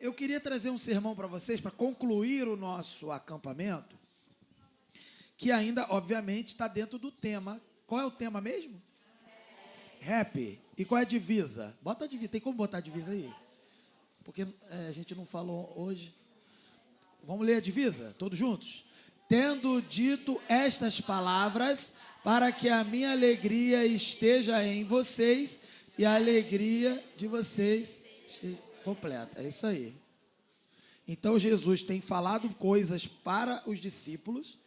Eu queria trazer um sermão para vocês, para concluir o nosso acampamento, que ainda, obviamente, está dentro do tema. Qual é o tema mesmo? Rap. E qual é a divisa? Bota a divisa. Tem como botar a divisa aí? Porque a gente não falou hoje. Vamos ler a divisa? Todos juntos? Tendo dito estas palavras, para que a minha alegria esteja em vocês e a alegria de vocês esteja completa. É isso aí. Então, Jesus tem falado coisas para os discípulos,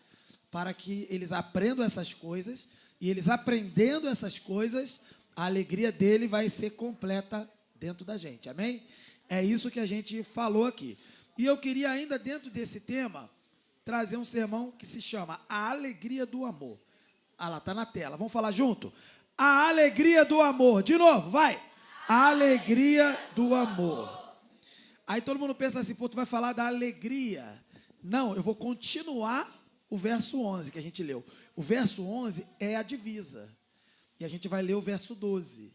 para que eles aprendam essas coisas, e eles aprendendo essas coisas, a alegria dele vai ser completa dentro da gente, amém? É isso que a gente falou aqui. E eu queria ainda, dentro desse tema, trazer um sermão que se chama A Alegria do Amor. Ah lá, está na tela, vamos falar junto? A alegria do amor, de novo, vai! A alegria do amor. Aí todo mundo pensa assim, pô, tu vai falar da alegria. Não, eu vou continuar o verso 11 que a gente leu. O verso 11 é a divisa. E a gente vai ler o verso 12.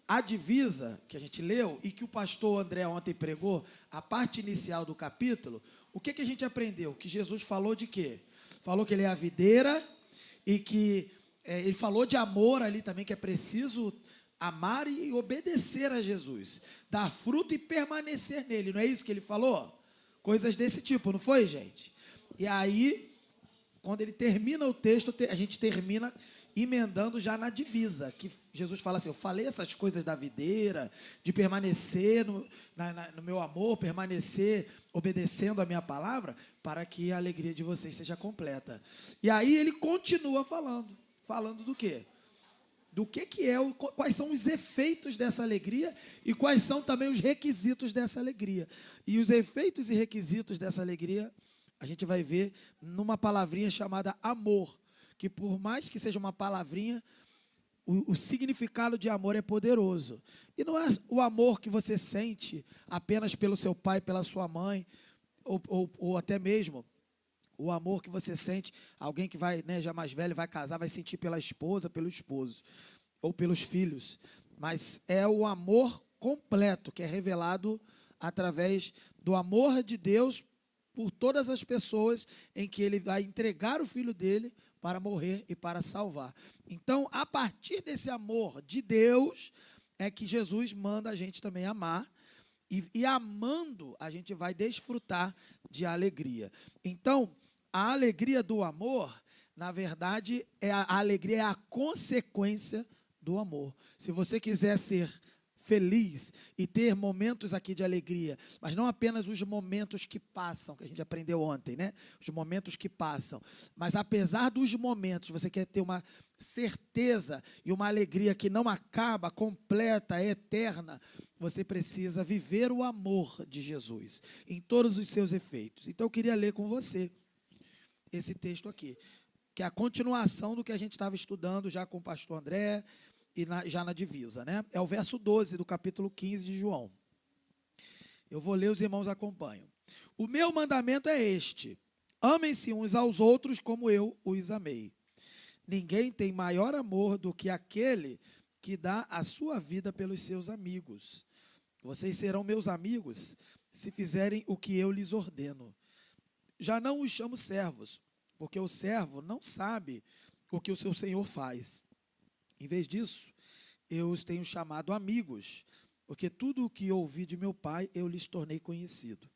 A divisa que a gente leu e que o pastor André ontem pregou, a parte inicial do capítulo, o que a gente aprendeu? Que Jesus falou de quê? Falou que ele é a videira e que ele falou de amor ali também, que é preciso amar e obedecer a Jesus, dar fruto e permanecer nele, não é isso que ele falou? Coisas desse tipo, não foi, gente? E aí, quando ele termina o texto, a gente termina emendando já na divisa, que Jesus fala assim, eu falei essas coisas da videira, de permanecer no meu amor, permanecer obedecendo a minha palavra, para que a alegria de vocês seja completa. E aí ele continua falando do quê? Do que é, quais são os efeitos dessa alegria e quais são também os requisitos dessa alegria. E os efeitos e requisitos dessa alegria, a gente vai ver numa palavrinha chamada amor, que por mais que seja uma palavrinha, o significado de amor é poderoso. E não é o amor que você sente apenas pelo seu pai, pela sua mãe, ou até mesmo o amor que você sente, alguém que vai, né, já mais velho, vai casar, vai sentir pela esposa, pelo esposo, ou pelos filhos. Mas é o amor completo, que é revelado através do amor de Deus por todas as pessoas, em que ele vai entregar o filho dele para morrer e para salvar. Então, a partir desse amor de Deus, é que Jesus manda a gente também amar, e amando, a gente vai desfrutar de alegria. Então, a alegria do amor, na verdade, a alegria é a consequência do amor. Se você quiser ser feliz e ter momentos aqui de alegria, mas não apenas os momentos que passam, que a gente aprendeu ontem, né? Os momentos que passam. Mas apesar dos momentos, você quer ter uma certeza e uma alegria que não acaba, completa, eterna, você precisa viver o amor de Jesus em todos os seus efeitos. Então eu queria ler com você esse texto aqui, que é a continuação do que a gente estava estudando já com o pastor André e já na divisa, né? É o verso 12 do capítulo 15 de João. Eu vou ler, os irmãos acompanham. O meu mandamento é este: amem-se uns aos outros como eu os amei. Ninguém tem maior amor do que aquele que dá a sua vida pelos seus amigos. Vocês serão meus amigos se fizerem o que eu lhes ordeno. Já não os chamo servos, porque o servo não sabe o que o seu senhor faz. Em vez disso, eu os tenho chamado amigos, porque tudo o que ouvi de meu Pai, eu lhes tornei conhecido.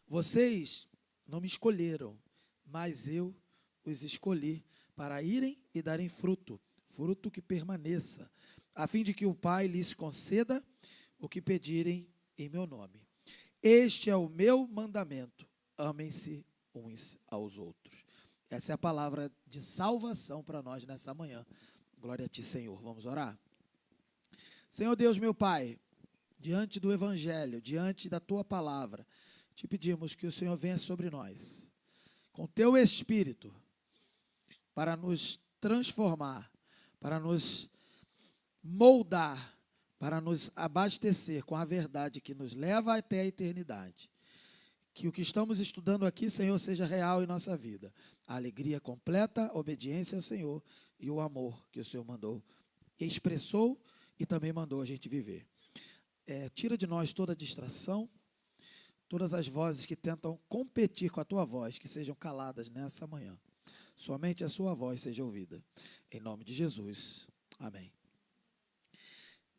Vocês não me escolheram, mas eu os escolhi para irem e darem fruto, fruto que permaneça, a fim de que o Pai lhes conceda o que pedirem em meu nome. Este é o meu mandamento: amem-se uns aos outros. Essa é a palavra de salvação para nós nessa manhã. Glória a ti, Senhor. Vamos orar? Senhor Deus, meu Pai, diante do Evangelho, diante da tua palavra, te pedimos que o Senhor venha sobre nós, com teu Espírito, para nos transformar, para nos moldar, para nos abastecer com a verdade que nos leva até a eternidade. Que o que estamos estudando aqui, Senhor, seja real em nossa vida. A alegria completa, a obediência ao Senhor e o amor que o Senhor mandou, expressou e também mandou a gente viver. Tira de nós toda distração, todas as vozes que tentam competir com a tua voz, que sejam caladas nessa manhã. Somente a sua voz seja ouvida. Em nome de Jesus. Amém.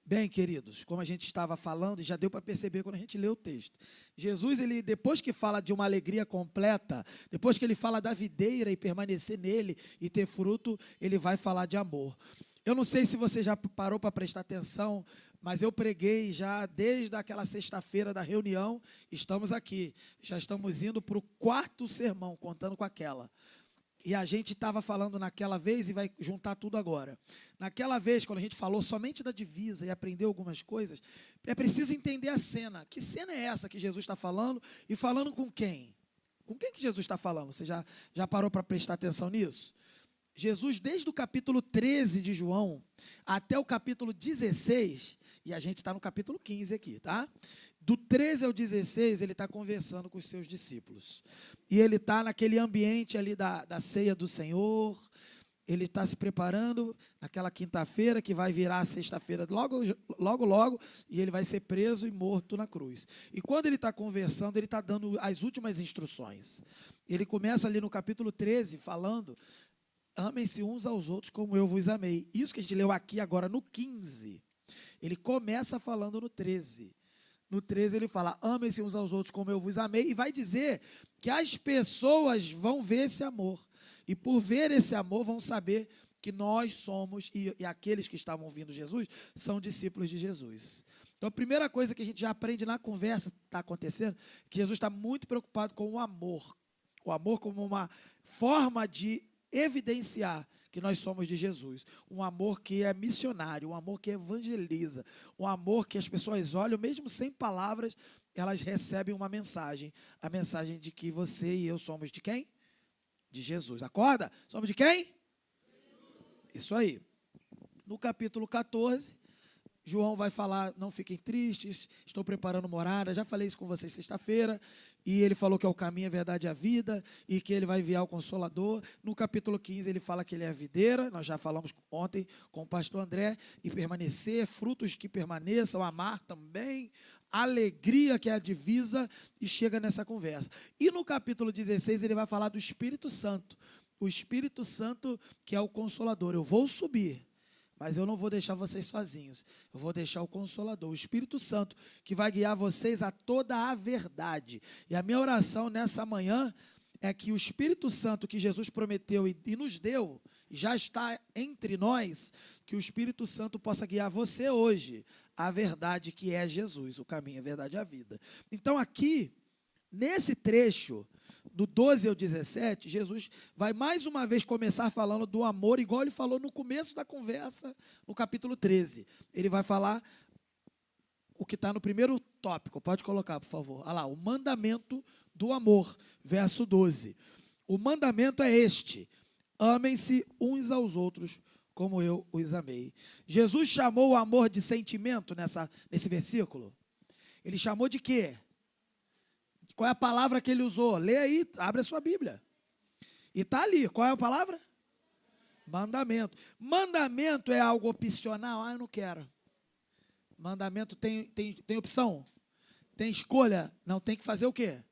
Bem, queridos, como a gente estava falando, e já deu para perceber quando a gente lê o texto, Jesus, ele, depois que fala de uma alegria completa, depois que ele fala da videira e permanecer nele e ter fruto, ele vai falar de amor. Eu não sei se você já parou para prestar atenção, mas eu preguei já desde aquela sexta-feira da reunião, estamos aqui, já estamos indo para o 4º sermão, contando com aquela. E a gente estava falando naquela vez e vai juntar tudo agora. Naquela vez, quando a gente falou somente da divisa e aprendeu algumas coisas, é preciso entender a cena. Que cena é essa que Jesus está falando e falando com quem? Com quem que Jesus está falando? Você já parou para prestar atenção nisso? Jesus, desde o capítulo 13 de João até o capítulo 16, e a gente está no capítulo 15 aqui, tá? Do 13 ao 16, ele está conversando com os seus discípulos. E ele está naquele ambiente ali da ceia do Senhor. Ele está se preparando naquela quinta-feira, que vai virar a sexta-feira logo, e ele vai ser preso e morto na cruz. E quando ele está conversando, ele está dando as últimas instruções. Ele começa ali no capítulo 13, falando: amem-se uns aos outros como eu vos amei. Isso que a gente leu aqui agora no 15. Ele começa falando no 13. No 13 ele fala: amem-se uns aos outros como eu vos amei. E vai dizer que as pessoas vão ver esse amor. E por ver esse amor vão saber que nós somos, e aqueles que estavam ouvindo Jesus, são discípulos de Jesus. Então a primeira coisa que a gente já aprende na conversa que está acontecendo, que Jesus está muito preocupado com o amor. O amor como uma forma de evidenciar que nós somos de Jesus, um amor que é missionário, um amor que evangeliza, um amor que as pessoas olham, mesmo sem palavras, elas recebem uma mensagem, a mensagem de que você e eu somos de quem? De Jesus. Acorda? Somos de quem? Jesus. Isso aí. No capítulo 14, João vai falar: não fiquem tristes, estou preparando morada. Já falei isso com vocês sexta-feira. E ele falou que é o caminho, a verdade e a vida, e que ele vai enviar o Consolador. No capítulo 15, ele fala que ele é a videira. Nós já falamos ontem com o pastor André. E permanecer, frutos que permaneçam, amar também, alegria, que é a divisa, e chega nessa conversa. E no capítulo 16, ele vai falar do Espírito Santo. O Espírito Santo, que é o Consolador. Eu vou subir, mas eu não vou deixar vocês sozinhos. Eu vou deixar o Consolador, o Espírito Santo, que vai guiar vocês a toda a verdade. E a minha oração nessa manhã é que o Espírito Santo que Jesus prometeu e nos deu, e já está entre nós, que o Espírito Santo possa guiar você hoje a verdade que é Jesus, o caminho, a verdade e a vida. Então aqui, nesse trecho, do 12 ao 17, Jesus vai mais uma vez começar falando do amor, igual ele falou no começo da conversa, no capítulo 13. Ele vai falar o que está no primeiro tópico, pode colocar, por favor. Olha lá, o mandamento do amor, verso 12. O mandamento é este: amem-se uns aos outros como eu os amei. Jesus chamou o amor de sentimento nesse versículo. Ele chamou de quê? Qual é a palavra que ele usou? Lê aí, abre a sua Bíblia. E está ali, qual é a palavra? Mandamento. Mandamento é algo opcional? Eu não quero. Mandamento tem opção? Tem escolha? Não, tem que fazer o quê?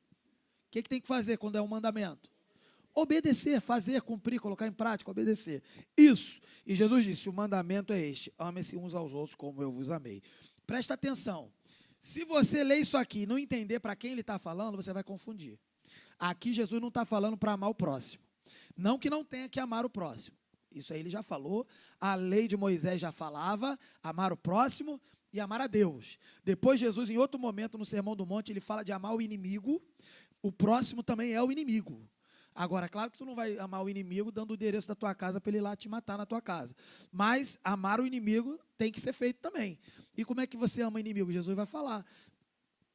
O que tem que fazer quando é um mandamento? Obedecer, fazer, cumprir, colocar em prática, obedecer. Isso. E Jesus disse: o mandamento é este: amem-se uns aos outros como eu vos amei. Presta atenção. Se você ler isso aqui e não entender para quem ele está falando, você vai confundir. Aqui Jesus não está falando para amar o próximo. Não que não tenha que amar o próximo. Isso aí ele já falou. A lei de Moisés já falava amar o próximo e amar a Deus. Depois Jesus, em outro momento, no Sermão do Monte, ele fala de amar o inimigo. O próximo também é o inimigo. Agora, claro que tu não vai amar o inimigo dando o endereço da tua casa para ele ir lá te matar na tua casa. Mas amar o inimigo tem que ser feito também. E como é que você ama o inimigo? Jesus vai falar,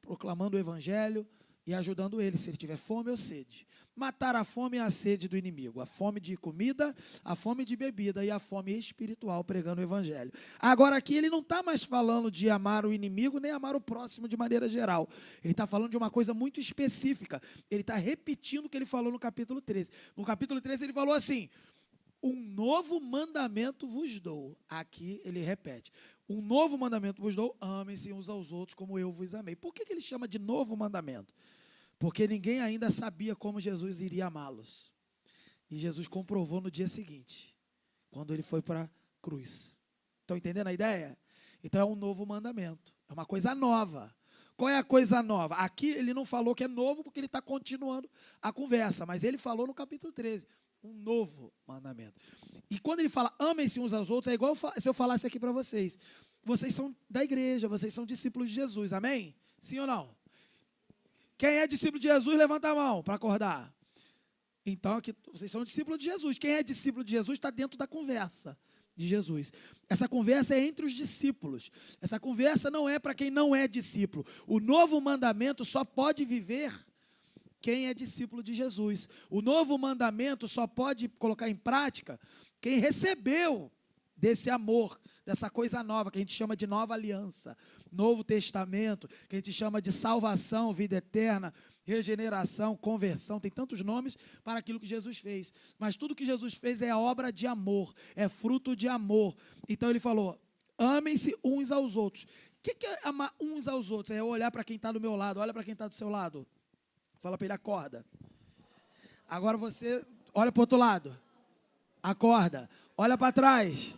proclamando o evangelho e ajudando ele, se ele tiver fome ou sede. Matar a fome e a sede do inimigo. A fome de comida, a fome de bebida e a fome espiritual, pregando o evangelho. Agora aqui ele não está mais falando de amar o inimigo, nem amar o próximo de maneira geral. Ele está falando de uma coisa muito específica. Ele está repetindo o que ele falou no capítulo 13. No capítulo 13 ele falou assim: Um novo mandamento vos dou. Aqui ele repete. Um novo mandamento vos dou, amem-se uns aos outros como eu vos amei. Por que ele chama de novo mandamento? Porque ninguém ainda sabia como Jesus iria amá-los. E Jesus comprovou no dia seguinte, quando ele foi para a cruz. Estão entendendo a ideia? Então é um novo mandamento. É uma coisa nova. Qual é a coisa nova? Aqui ele não falou que é novo porque ele está continuando a conversa, mas ele falou no capítulo 13. Um novo mandamento. E quando ele fala, amem-se uns aos outros, é igual se eu falasse aqui para vocês. Vocês são da igreja, vocês são discípulos de Jesus, amém? Sim ou não? Quem é discípulo de Jesus, levanta a mão para acordar. Então, aqui, vocês são discípulos de Jesus. Quem é discípulo de Jesus está dentro da conversa de Jesus. Essa conversa é entre os discípulos. Essa conversa não é para quem não é discípulo. O novo mandamento só pode viver quem é discípulo de Jesus. O novo mandamento só pode colocar em prática quem recebeu desse amor, dessa coisa nova, que a gente chama de nova aliança, Novo Testamento, que a gente chama de salvação, vida eterna, regeneração, conversão, tem tantos nomes para aquilo que Jesus fez. Mas tudo que Jesus fez é obra de amor, é fruto de amor. Então ele falou, amem-se uns aos outros. O que é amar uns aos outros? É eu olhar para quem está do meu lado, olha para quem está do seu lado. Fala para ele, acorda. Agora você olha para o outro lado. Acorda. Olha para trás.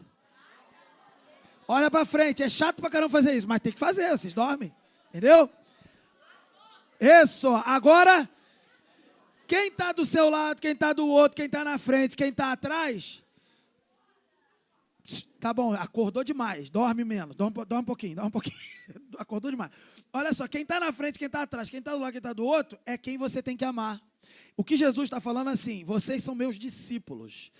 Olha para frente. É chato para caramba fazer isso, mas tem que fazer, vocês dormem. Entendeu? Isso. Agora, quem está do seu lado, quem está do outro, quem está na frente, quem está atrás. Tá bom, acordou demais, dorme menos, dorme um pouquinho. Acordou demais. Olha só, quem está na frente, quem está atrás, quem está do lado, quem está do outro, é quem você tem que amar. O que Jesus está falando assim, vocês são meus discípulos.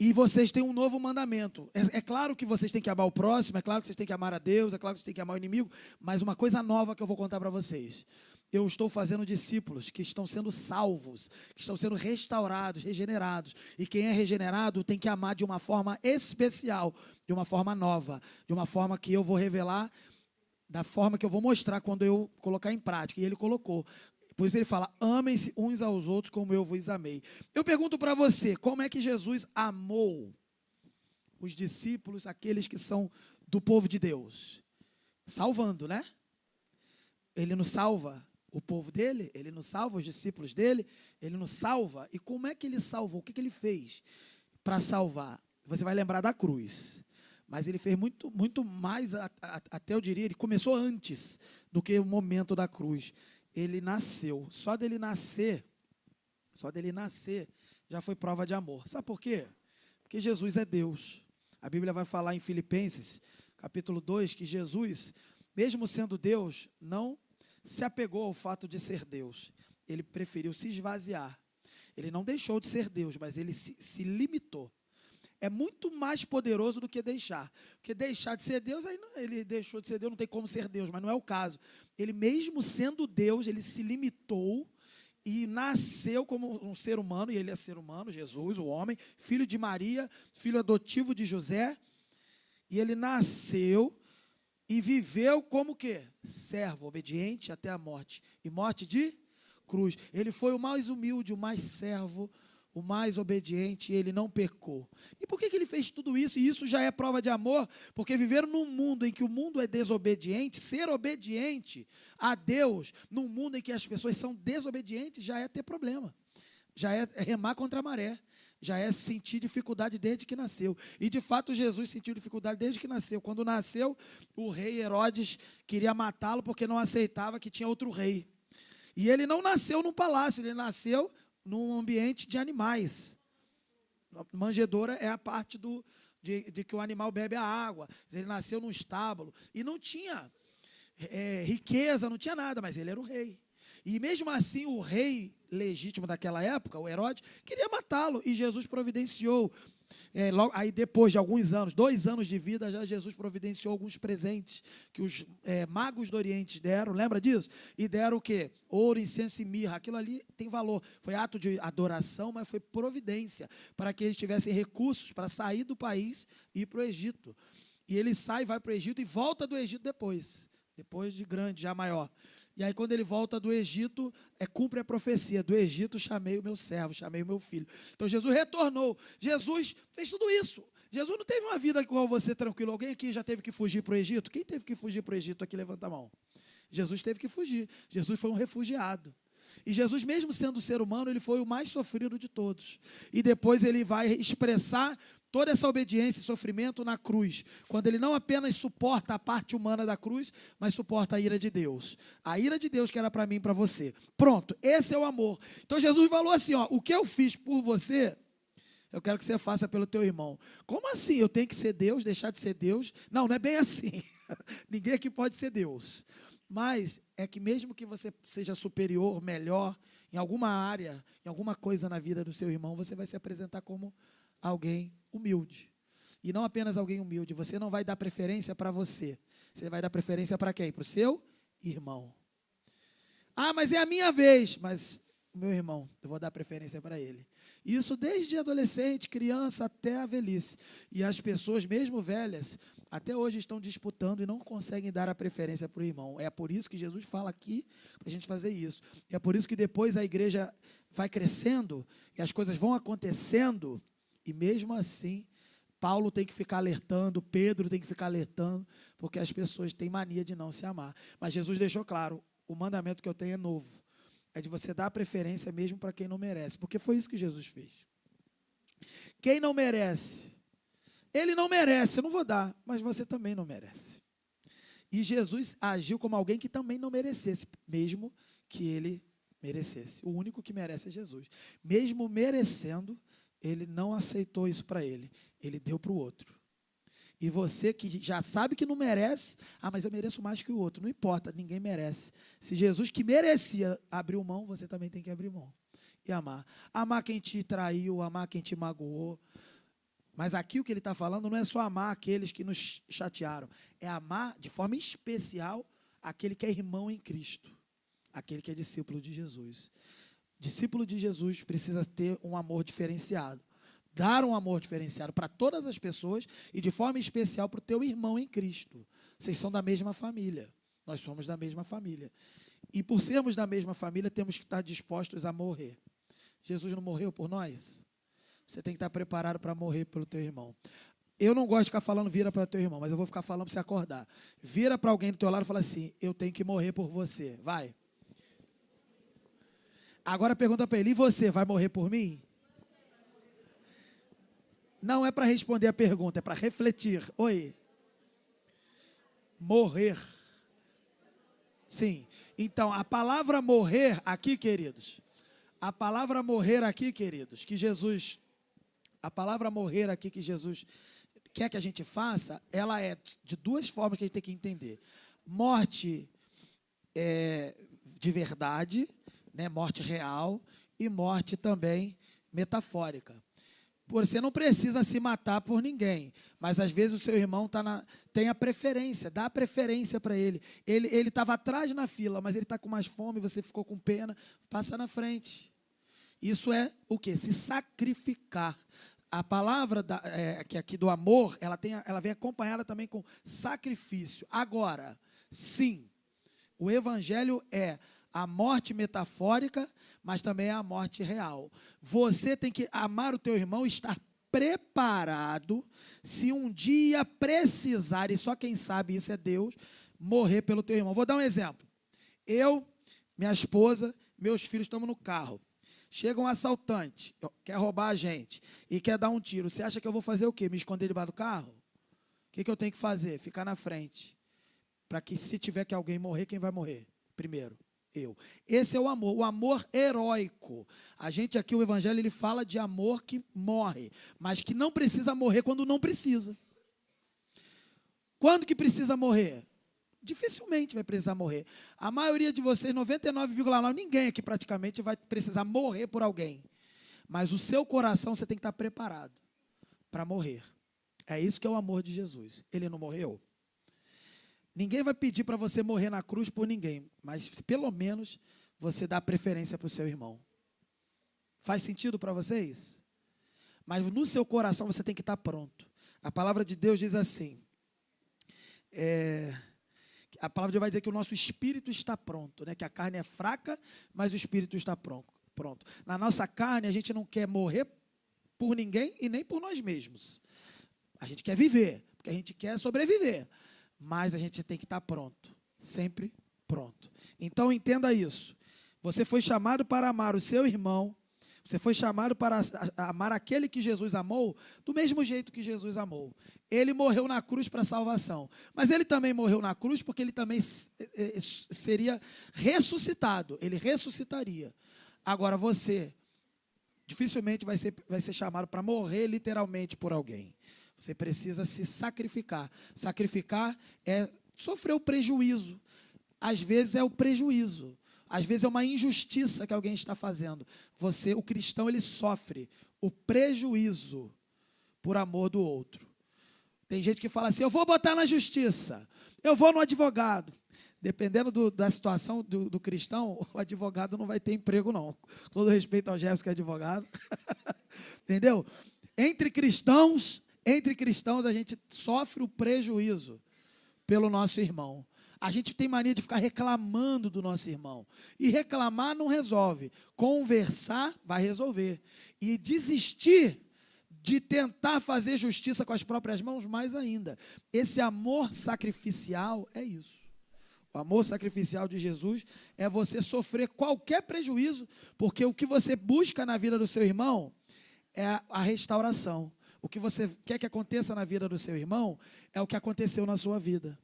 E vocês têm um novo mandamento. É claro que vocês têm que amar o próximo, é claro que vocês têm que amar a Deus, é claro que vocês têm que amar o inimigo, mas uma coisa nova que eu vou contar para vocês. Eu estou fazendo discípulos que estão sendo salvos, que estão sendo restaurados, regenerados. E quem é regenerado tem que amar de uma forma especial, de uma forma nova, de uma forma que eu vou revelar, da forma que eu vou mostrar quando eu colocar em prática. E ele colocou. Pois ele fala, amem-se uns aos outros como eu vos amei. Eu pergunto para você, como é que Jesus amou os discípulos, aqueles que são do povo de Deus? Salvando, né? Ele nos salva o povo dele, ele nos salva os discípulos dele, ele nos salva. E como é que ele salvou? O que ele fez para salvar? Você vai lembrar da cruz. Mas ele fez muito mais, até eu diria, ele começou antes do que o momento da cruz. Ele nasceu. Só dele nascer, já foi prova de amor. Sabe por quê? Porque Jesus é Deus. A Bíblia vai falar em Filipenses, capítulo 2, que Jesus, mesmo sendo Deus, não se apegou ao fato de ser Deus. Ele preferiu se esvaziar. Ele não deixou de ser Deus, mas ele se limitou. É muito mais poderoso do que deixar. Porque deixar de ser Deus, aí ele deixou de ser Deus, não tem como ser Deus, mas não é o caso. Ele mesmo sendo Deus, ele se limitou e nasceu como um ser humano, e ele é ser humano, Jesus, o homem, filho de Maria, filho adotivo de José, e ele nasceu e viveu como o quê? Servo, obediente até a morte, e morte de cruz. Ele foi o mais humilde, o mais servo, o mais obediente, e ele não pecou. E por que ele fez tudo isso? E isso já é prova de amor, porque viver num mundo em que o mundo é desobediente, ser obediente a Deus, num mundo em que as pessoas são desobedientes, já é ter problema. Já é remar contra a maré. Já é sentir dificuldade desde que nasceu. E, de fato, Jesus sentiu dificuldade desde que nasceu. Quando nasceu, o rei Herodes queria matá-lo porque não aceitava que tinha outro rei. E ele não nasceu num palácio, ele nasceu num ambiente de animais. Manjedoura é a parte de que o animal bebe a água. Ele nasceu num estábulo e não tinha riqueza, não tinha nada, mas ele era o rei. E mesmo assim o rei legítimo daquela época, o Herodes, queria matá-lo e Jesus providenciou. Logo, aí depois de alguns anos, 2 anos de vida, já Jesus providenciou alguns presentes que os magos do Oriente deram, lembra disso? E deram o quê? Ouro, incenso e mirra. Aquilo ali tem valor. Foi ato de adoração, mas foi providência para que eles tivessem recursos para sair do país e ir para o Egito. E ele sai, vai para o Egito e volta do Egito depois depois de grande, já maior. E aí, quando ele volta do Egito, cumpre a profecia: do Egito chamei o meu servo, chamei o meu filho. Então, Jesus retornou. Jesus fez tudo isso. Jesus não teve uma vida igual você, tranquilo. Alguém aqui já teve que fugir para o Egito? Quem teve que fugir para o Egito aqui, levanta a mão. Jesus teve que fugir. Jesus foi um refugiado. E Jesus, mesmo sendo ser humano, ele foi o mais sofrido de todos. E depois ele vai expressar toda essa obediência e sofrimento na cruz, quando ele não apenas suporta a parte humana da cruz, mas suporta a ira de Deus. A ira de Deus que era para mim e para você. Pronto, esse é o amor. Então Jesus falou assim, ó, o que eu fiz por você, eu quero que você faça pelo teu irmão. Como assim? Eu tenho que ser Deus, deixar de ser Deus? Não, não é bem assim. Ninguém aqui pode ser Deus. Mas é que mesmo que você seja superior, melhor, em alguma área, em alguma coisa na vida do seu irmão, você vai se apresentar como alguém humilde. E não apenas alguém humilde, você não vai dar preferência para você. Você vai dar preferência para quem? Para o seu irmão. Ah, mas é a minha vez. Mas o meu irmão, eu vou dar preferência para ele. Isso desde adolescente, criança, até a velhice. E as pessoas, mesmo velhas, até hoje estão disputando e não conseguem dar a preferência para o irmão. É por isso que Jesus fala aqui para a gente fazer isso. É por isso que depois a igreja vai crescendo e as coisas vão acontecendo. E mesmo assim, Paulo tem que ficar alertando, Pedro tem que ficar alertando, porque as pessoas têm mania de não se amar. Mas Jesus deixou claro, o mandamento que eu tenho é novo. É de você dar preferência mesmo para quem não merece. Porque foi isso que Jesus fez. Quem não merece... Ele não merece, eu não vou dar, mas você também não merece. E Jesus agiu como alguém que também não merecesse, mesmo que ele merecesse. O único que merece é Jesus. Mesmo merecendo, ele não aceitou isso para ele. Ele deu para o outro. E você que já sabe que não merece, mas eu mereço mais que o outro. Não importa, ninguém merece. Se Jesus que merecia abriu mão, você também tem que abrir mão. E amar. Amar quem te traiu, amar quem te magoou. Mas aqui o que ele está falando não é só amar aqueles que nos chatearam. É amar de forma especial aquele que é irmão em Cristo. Aquele que é discípulo de Jesus. Discípulo de Jesus precisa ter um amor diferenciado. Dar um amor diferenciado para todas as pessoas e de forma especial para o teu irmão em Cristo. Vocês são da mesma família. Nós somos da mesma família. E por sermos da mesma família, temos que estar dispostos a morrer. Jesus não morreu por nós? Você tem que estar preparado para morrer pelo teu irmão. Eu não gosto de ficar falando vira para o teu irmão, mas eu vou ficar falando para você acordar. Vira para alguém do teu lado e fala assim, eu tenho que morrer por você. Vai. Agora pergunta para ele, e você vai morrer por mim? Não é para responder a pergunta, é para refletir. Oi. Morrer. Sim. Então, a palavra morrer aqui, queridos, que Jesus... A palavra morrer aqui que Jesus quer que a gente faça, ela é de duas formas que a gente tem que entender. Morte de verdade, né, morte real, e morte também metafórica. Você não precisa se matar por ninguém, mas às vezes o seu irmão tem a preferência, dá a preferência para ele. Ele estava atrás na fila, mas ele está com mais fome, você ficou com pena, passa na frente. Isso é o quê? Se sacrificar. A palavra que aqui do amor, ela vem acompanhada também com sacrifício. Agora, sim, o evangelho é a morte metafórica, mas também é a morte real. Você tem que amar o teu irmão e estar preparado, se um dia precisar, e só quem sabe isso é Deus, morrer pelo teu irmão. Vou dar um exemplo. Eu, minha esposa, meus filhos estamos no carro. Chega um assaltante, quer roubar a gente e quer dar um tiro. Você acha que eu vou fazer o quê? Me esconder debaixo do carro? O que eu tenho que fazer? Ficar na frente. Para que se tiver que alguém morrer, quem vai morrer? Primeiro, eu. Esse é o amor heróico. A gente aqui, o evangelho, ele fala de amor que morre, mas que não precisa morrer quando não precisa. Quando que precisa morrer? Dificilmente vai precisar morrer. A maioria de vocês, 99,9%, ninguém aqui praticamente vai precisar morrer por alguém. Mas o seu coração, você tem que estar preparado para morrer. É isso que é o amor de Jesus. Ele não morreu? Ninguém vai pedir para você morrer na cruz por ninguém, mas pelo menos você dá preferência para o seu irmão. Faz sentido para vocês? Mas no seu coração você tem que estar pronto. A palavra de Deus diz assim, a palavra de Deus vai dizer que o nosso espírito está pronto, né? Que a carne é fraca, mas o espírito está pronto. Na nossa carne, a gente não quer morrer por ninguém e nem por nós mesmos. A gente quer viver, porque a gente quer sobreviver. Mas a gente tem que estar pronto, sempre pronto. Então, entenda isso. Você foi chamado para amar o seu irmão, você foi chamado para amar aquele que Jesus amou, do mesmo jeito que Jesus amou. Ele morreu na cruz para a salvação. Mas ele também morreu na cruz porque ele também seria ressuscitado. Ele ressuscitaria. Agora você dificilmente vai ser chamado para morrer literalmente por alguém. Você precisa se sacrificar. Sacrificar é sofrer o prejuízo. Às vezes é o prejuízo. Às vezes é uma injustiça que alguém está fazendo. O cristão, ele sofre o prejuízo por amor do outro. Tem gente que fala assim, eu vou botar na justiça, eu vou no advogado. Dependendo da situação do cristão, o advogado não vai ter emprego, não. Com todo respeito ao Jefferson, que é advogado. Entendeu? Entre cristãos, a gente sofre o prejuízo pelo nosso irmão. A gente tem mania de ficar reclamando do nosso irmão. E reclamar não resolve. Conversar vai resolver. E desistir de tentar fazer justiça com as próprias mãos, mais ainda. Esse amor sacrificial é isso. O amor sacrificial de Jesus é você sofrer qualquer prejuízo, porque o que você busca na vida do seu irmão é a restauração. O que você quer que aconteça na vida do seu irmão é o que aconteceu na sua vida.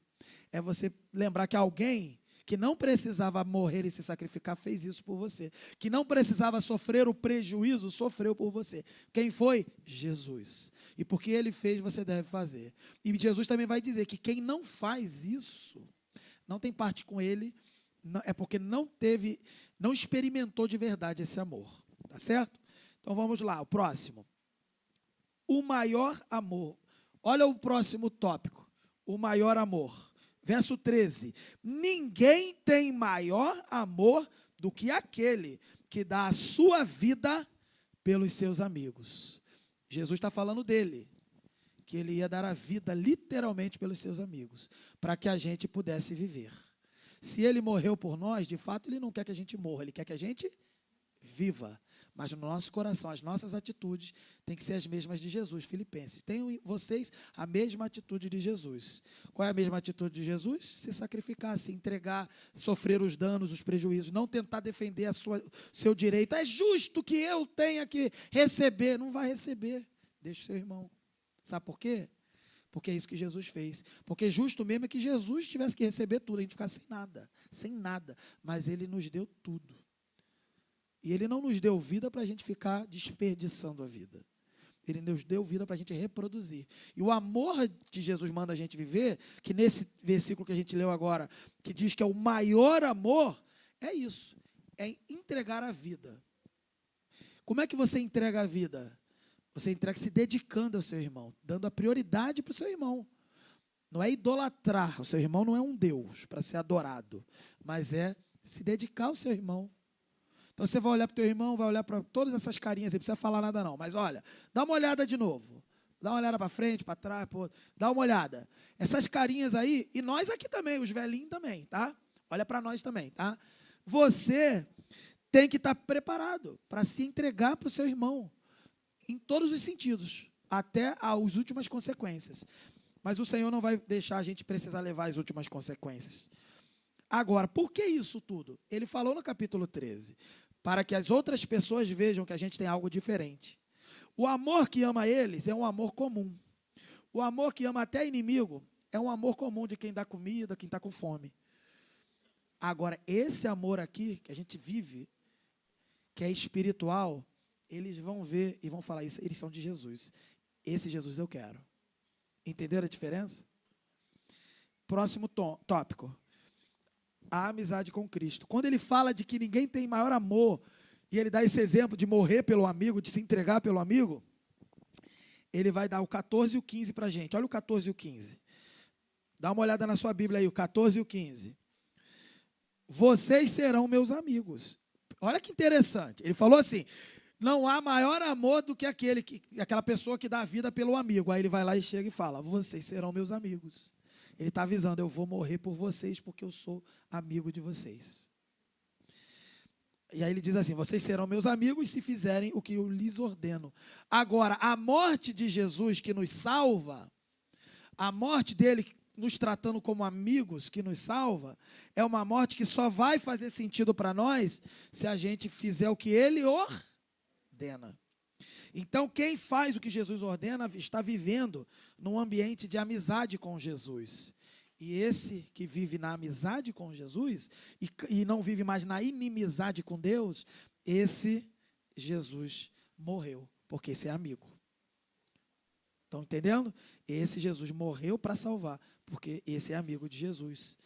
É você lembrar que alguém que não precisava morrer e se sacrificar fez isso por você. Que não precisava sofrer o prejuízo, sofreu por você. Quem foi? Jesus. E porque ele fez, você deve fazer. E Jesus também vai dizer que quem não faz isso, não tem parte com ele, é porque não experimentou de verdade esse amor. Tá certo? Então vamos lá, o próximo. O maior amor. Olha o próximo tópico. O maior amor. Verso 13, ninguém tem maior amor do que aquele que dá a sua vida pelos seus amigos. Jesus está falando dele, que ele ia dar a vida literalmente pelos seus amigos, para que a gente pudesse viver. Se ele morreu por nós, de fato ele não quer que a gente morra, ele quer que a gente viva. Mas no nosso coração, as nossas atitudes têm que ser as mesmas de Jesus. Filipenses, tenham vocês a mesma atitude de Jesus. Qual é a mesma atitude de Jesus? Se sacrificar, se entregar, sofrer os danos, os prejuízos, não tentar defender seu direito. É justo que eu tenha que receber. Não vai receber. Deixa o seu irmão. Sabe por quê? Porque é isso que Jesus fez. Porque justo mesmo é que Jesus tivesse que receber tudo, a gente ficar sem nada. Mas ele nos deu tudo. E ele não nos deu vida para a gente ficar desperdiçando a vida. Ele nos deu vida para a gente reproduzir. E o amor que Jesus manda a gente viver, que nesse versículo que a gente leu agora, que diz que é o maior amor, é isso. É entregar a vida. Como é que você entrega a vida? Você entrega se dedicando ao seu irmão, dando a prioridade para o seu irmão. Não é idolatrar. O seu irmão não é um Deus para ser adorado, mas é se dedicar ao seu irmão. Então você vai olhar para o teu irmão, vai olhar para todas essas carinhas, não precisa falar nada não, mas olha, dá uma olhada de novo. Dá uma olhada para frente, para trás, dá uma olhada. Essas carinhas aí, e nós aqui também, os velhinhos também, tá? Olha para nós também, tá? Você tem que estar preparado para se entregar para o seu irmão, em todos os sentidos, até as últimas consequências. Mas o Senhor não vai deixar a gente precisar levar as últimas consequências. Agora, por que isso tudo? Ele falou no capítulo 13, para que as outras pessoas vejam que a gente tem algo diferente. O amor que ama eles é um amor comum. O amor que ama até inimigo é um amor comum de quem dá comida, quem está com fome. Agora, esse amor aqui, que a gente vive, que é espiritual, eles vão ver e vão falar isso, eles são de Jesus. Esse Jesus eu quero. Entenderam a diferença? Próximo tópico. A amizade com Cristo. Quando ele fala de que ninguém tem maior amor, e ele dá esse exemplo de morrer pelo amigo, de se entregar pelo amigo, ele vai dar o 14 e o 15 para a gente. Olha o 14 e o 15. Dá uma olhada na sua Bíblia aí, o 14 e o 15. Vocês serão meus amigos. Olha que interessante. Ele falou assim, não há maior amor do que aquela pessoa que dá a vida pelo amigo. Aí ele vai lá e chega e fala, vocês serão meus amigos. Ele está avisando, eu vou morrer por vocês porque eu sou amigo de vocês. E aí ele diz assim, vocês serão meus amigos se fizerem o que eu lhes ordeno. Agora, a morte de Jesus que nos salva, a morte dele nos tratando como amigos que nos salva, é uma morte que só vai fazer sentido para nós se a gente fizer o que ele ordena. Então, quem faz o que Jesus ordena está vivendo num ambiente de amizade com Jesus. E esse que vive na amizade com Jesus e não vive mais na inimizade com Deus, esse Jesus morreu, porque esse é amigo. Estão entendendo? Esse Jesus morreu para salvar, porque esse é amigo de Jesus.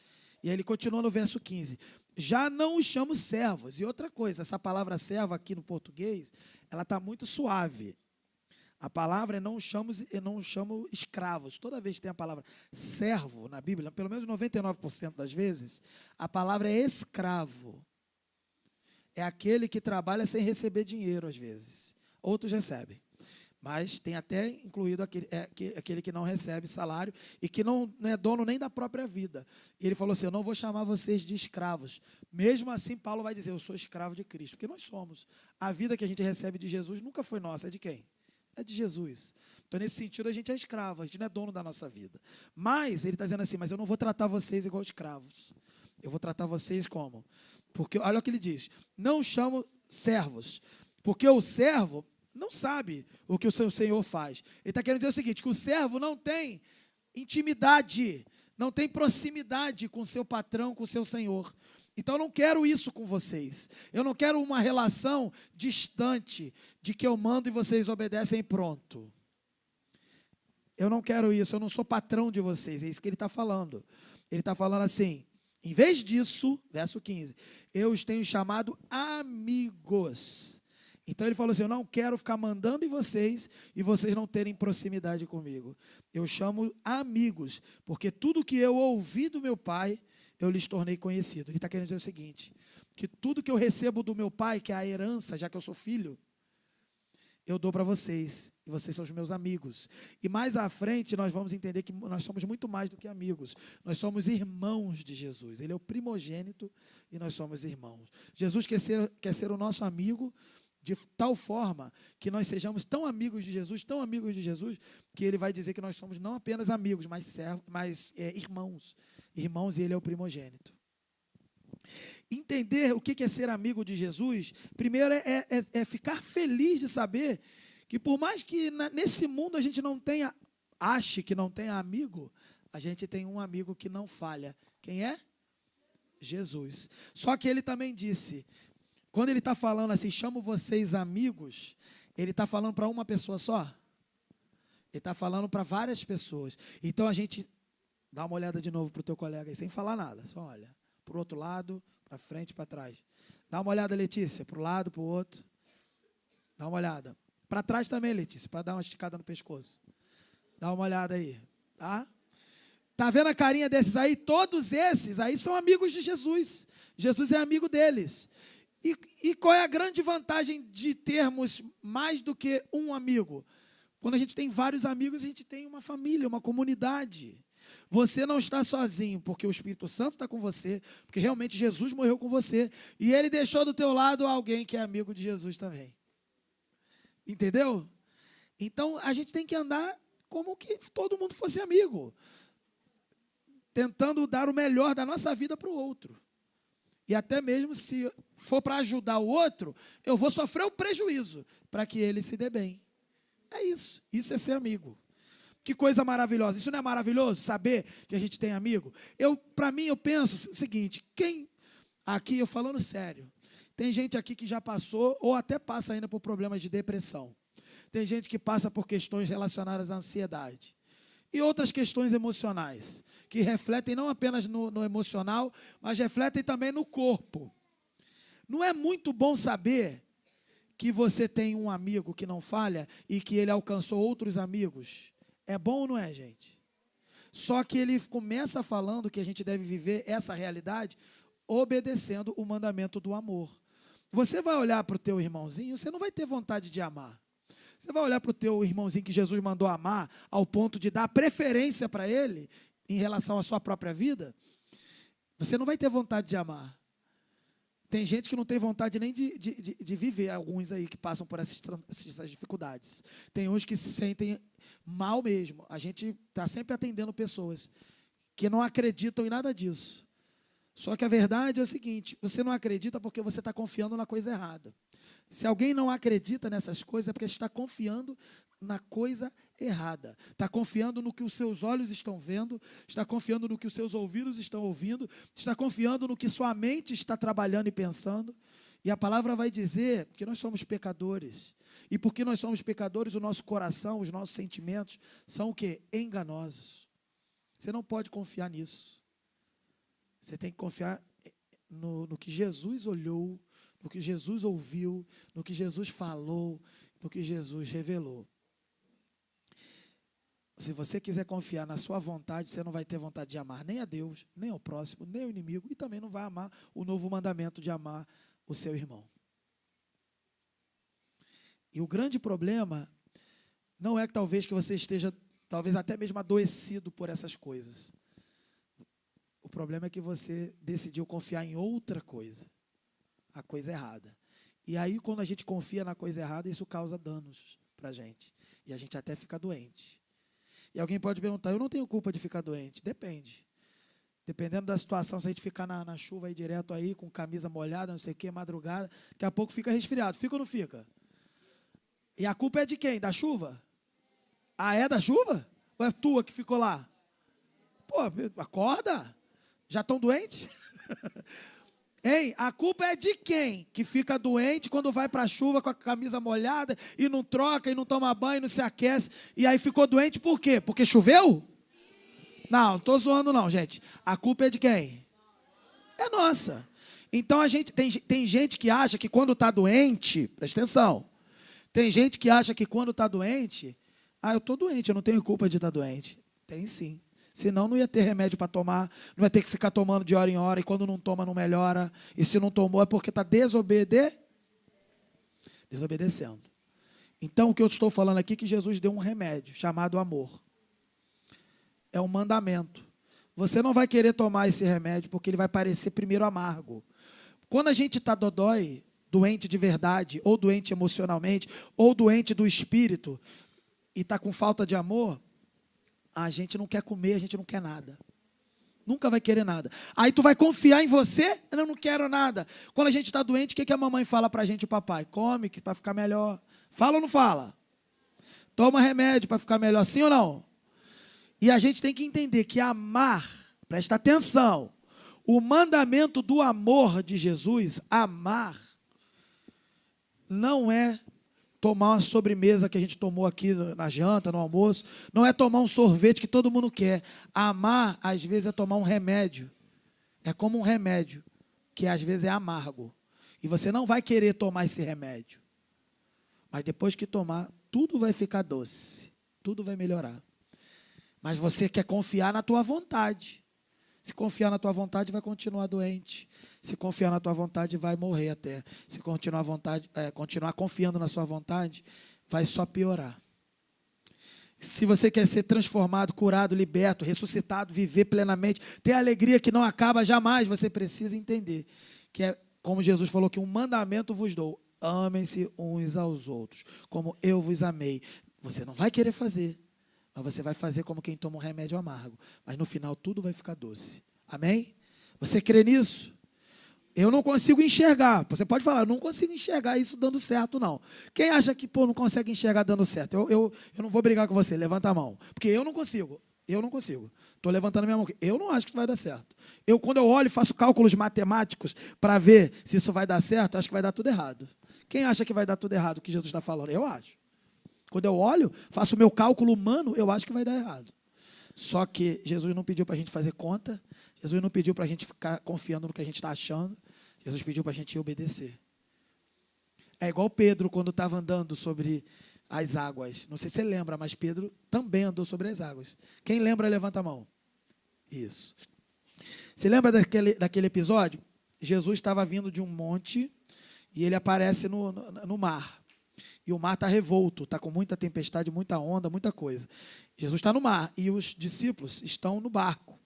E aí ele continua no verso 15. Já não os chamo servos. E outra coisa, essa palavra servo aqui no português, ela está muito suave. A palavra não chamo escravos. Toda vez que tem a palavra servo na Bíblia, pelo menos 99% das vezes, a palavra é escravo. É aquele que trabalha sem receber dinheiro, às vezes. Outros recebem. Mas tem até incluído aquele que não recebe salário e que não é dono nem da própria vida. E ele falou assim, eu não vou chamar vocês de escravos. Mesmo assim, Paulo vai dizer, eu sou escravo de Cristo. Porque nós somos. A vida que a gente recebe de Jesus nunca foi nossa. É de quem? É de Jesus. Então, nesse sentido, a gente é escravo. A gente não é dono da nossa vida. Mas, ele está dizendo assim, mas eu não vou tratar vocês igual escravos. Eu vou tratar vocês como? Porque, olha o que ele diz. Não chamo servos. Porque o servo não sabe o que o seu senhor faz. Ele está querendo dizer o seguinte, que o servo não tem intimidade, não tem proximidade com o seu patrão, com o seu senhor. Então eu não quero isso com vocês. Eu não quero uma relação distante de que eu mando e vocês obedecem e pronto. Eu não quero isso, eu não sou patrão de vocês. É isso que ele está falando. Ele está falando assim, em vez disso, verso 15, eu os tenho chamado amigos. Então ele falou assim, eu não quero ficar mandando em vocês e vocês não terem proximidade comigo. Eu chamo amigos, porque tudo que eu ouvi do meu pai, eu lhes tornei conhecido. Ele está querendo dizer o seguinte, que tudo que eu recebo do meu pai, que é a herança, já que eu sou filho, eu dou para vocês, e vocês são os meus amigos. E mais à frente nós vamos entender que nós somos muito mais do que amigos. Nós somos irmãos de Jesus. Ele é o primogênito e nós somos irmãos. Jesus quer ser o nosso amigo, de tal forma que nós sejamos tão amigos de Jesus, que ele vai dizer que nós somos não apenas amigos, mas irmãos. Irmãos, e ele é o primogênito. Entender o que é ser amigo de Jesus, primeiro é ficar feliz de saber que por mais que nesse mundo a gente ache que não tenha amigo, a gente tem um amigo que não falha. Quem é? Jesus. Só que ele também disse, quando ele está falando assim, chamo vocês amigos, ele está falando para uma pessoa só? Ele está falando para várias pessoas. Então a gente dá uma olhada de novo para o teu colega aí, sem falar nada, só olha. Para o outro lado, para frente, para trás. Dá uma olhada, Letícia, para o lado, para o outro. Dá uma olhada. Para trás também, Letícia, para dar uma esticada no pescoço. Dá uma olhada aí, tá? Tá vendo a carinha desses aí? Todos esses aí são amigos de Jesus. Jesus é amigo deles. E qual é a grande vantagem de termos mais do que um amigo? Quando a gente tem vários amigos, a gente tem uma família, uma comunidade. Você não está sozinho, porque o Espírito Santo está com você, porque realmente Jesus morreu com você, e ele deixou do teu lado alguém que é amigo de Jesus também. Entendeu? Então, a gente tem que andar como que todo mundo fosse amigo, tentando dar o melhor da nossa vida para o outro. E até mesmo se for para ajudar o outro, eu vou sofrer um prejuízo para que ele se dê bem. É isso. Isso é ser amigo. Que coisa maravilhosa. Isso não é maravilhoso, saber que a gente tem amigo? Para mim, eu penso o seguinte, aqui, eu falando sério, tem gente aqui que já passou ou até passa ainda por problemas de depressão. Tem gente que passa por questões relacionadas à ansiedade. E outras questões emocionais, que refletem não apenas no emocional, mas refletem também no corpo. Não é muito bom saber que você tem um amigo que não falha e que ele alcançou outros amigos? É bom ou não é, gente? Só que ele começa falando que a gente deve viver essa realidade obedecendo o mandamento do amor. Você vai olhar para o teu irmãozinho, você não vai ter vontade de amar. Você vai olhar para o teu irmãozinho que Jesus mandou amar ao ponto de dar preferência para ele em relação à sua própria vida, você não vai ter vontade de amar. Tem gente que não tem vontade nem de viver, alguns aí que passam por essas dificuldades. Tem uns que se sentem mal mesmo. A gente está sempre atendendo pessoas que não acreditam em nada disso. Só que a verdade é o seguinte, você não acredita porque você está confiando na coisa errada. Se alguém não acredita nessas coisas, é porque está confiando na coisa errada. Está confiando no que os seus olhos estão vendo, está confiando no que os seus ouvidos estão ouvindo, está confiando no que sua mente está trabalhando e pensando. E a palavra vai dizer que nós somos pecadores. E porque nós somos pecadores, o nosso coração, os nossos sentimentos são o quê? Enganosos. Você não pode confiar nisso. Você tem que confiar no que Jesus olhou, no que Jesus ouviu, no que Jesus falou, no que Jesus revelou. Se você quiser confiar na sua vontade, você não vai ter vontade de amar nem a Deus, nem ao próximo, nem ao inimigo, e também não vai amar o novo mandamento de amar o seu irmão. E o grande problema não é que talvez que você esteja, talvez até mesmo adoecido por essas coisas. O problema é que você decidiu confiar em outra coisa, a coisa errada. E aí, quando a gente confia na coisa errada, isso causa danos para a gente. E a gente até fica doente. E alguém pode perguntar, eu não tenho culpa de ficar doente. Depende. Dependendo da situação, se a gente ficar na chuva aí direto aí, com camisa molhada, não sei o que, madrugada, daqui a pouco fica resfriado. Fica ou não fica? E a culpa é de quem? Da chuva? Ah, é da chuva? Ou é tua que ficou lá? Pô, acorda. Já estão doentes? Hein? A culpa é de quem que fica doente quando vai para a chuva com a camisa molhada e não troca, e não toma banho, não se aquece, e aí ficou doente por quê? Porque choveu? Não estou zoando não, gente. A culpa é de quem? É nossa. Então a gente tem gente que acha que quando está doente, presta atenção, tem gente que acha que quando está doente, eu estou doente, eu não tenho culpa de estar doente. Tem sim. Senão não ia ter remédio para tomar, não ia ter que ficar tomando de hora em hora, e quando não toma não melhora, e se não tomou é porque está desobedecendo. Então o que eu estou falando aqui é que Jesus deu um remédio chamado amor. É um mandamento. Você não vai querer tomar esse remédio porque ele vai parecer primeiro amargo. Quando a gente está dodói, doente de verdade, ou doente emocionalmente, ou doente do espírito, e está com falta de amor, a gente não quer comer, a gente não quer nada. Nunca vai querer nada. Aí tu vai confiar em você? Eu não quero nada. Quando a gente está doente, o que a mamãe fala para a gente, o papai? Come, que para ficar melhor. Fala ou não fala? Toma remédio para ficar melhor, sim ou não? E a gente tem que entender que amar, presta atenção, o mandamento do amor de Jesus, amar, não é tomar uma sobremesa que a gente tomou aqui na janta, no almoço. Não é tomar um sorvete que todo mundo quer. Amar, às vezes, é tomar um remédio. É como um remédio, que às vezes é amargo. E você não vai querer tomar esse remédio. Mas depois que tomar, tudo vai ficar doce. Tudo vai melhorar. Mas você quer confiar na tua vontade. Se confiar na tua vontade, vai continuar doente. Se confiar na tua vontade, vai morrer até. Se continuar confiando na sua vontade, vai só piorar. Se você quer ser transformado, curado, liberto, ressuscitado, viver plenamente, ter alegria que não acaba jamais, você precisa entender que é como Jesus falou, que um mandamento vos dou: amem-se uns aos outros, como eu vos amei. Você não vai querer fazer, mas você vai fazer como quem toma um remédio amargo. Mas no final tudo vai ficar doce. Amém? Você crê nisso? Eu não consigo enxergar. Você pode falar, eu não consigo enxergar isso dando certo, não. Quem acha que não consegue enxergar dando certo? Eu não vou brigar com você, levanta a mão. Porque eu não consigo. Eu não consigo. Estou levantando a minha mão aqui. Eu não acho que vai dar certo. Quando eu olho e faço cálculos matemáticos para ver se isso vai dar certo, acho que vai dar tudo errado. Quem acha que vai dar tudo errado o que Jesus está falando? Eu acho. Quando eu olho, faço o meu cálculo humano, eu acho que vai dar errado. Só que Jesus não pediu para a gente fazer conta, Jesus não pediu para a gente ficar confiando no que a gente está achando, Jesus pediu para a gente obedecer. É igual Pedro quando estava andando sobre as águas. Não sei se você lembra, mas Pedro também andou sobre as águas. Quem lembra, levanta a mão. Isso. Você lembra daquele episódio? Jesus estava vindo de um monte e ele aparece no mar. E o mar está revolto, está com muita tempestade, muita onda, muita coisa. Jesus está no mar e os discípulos estão no barco.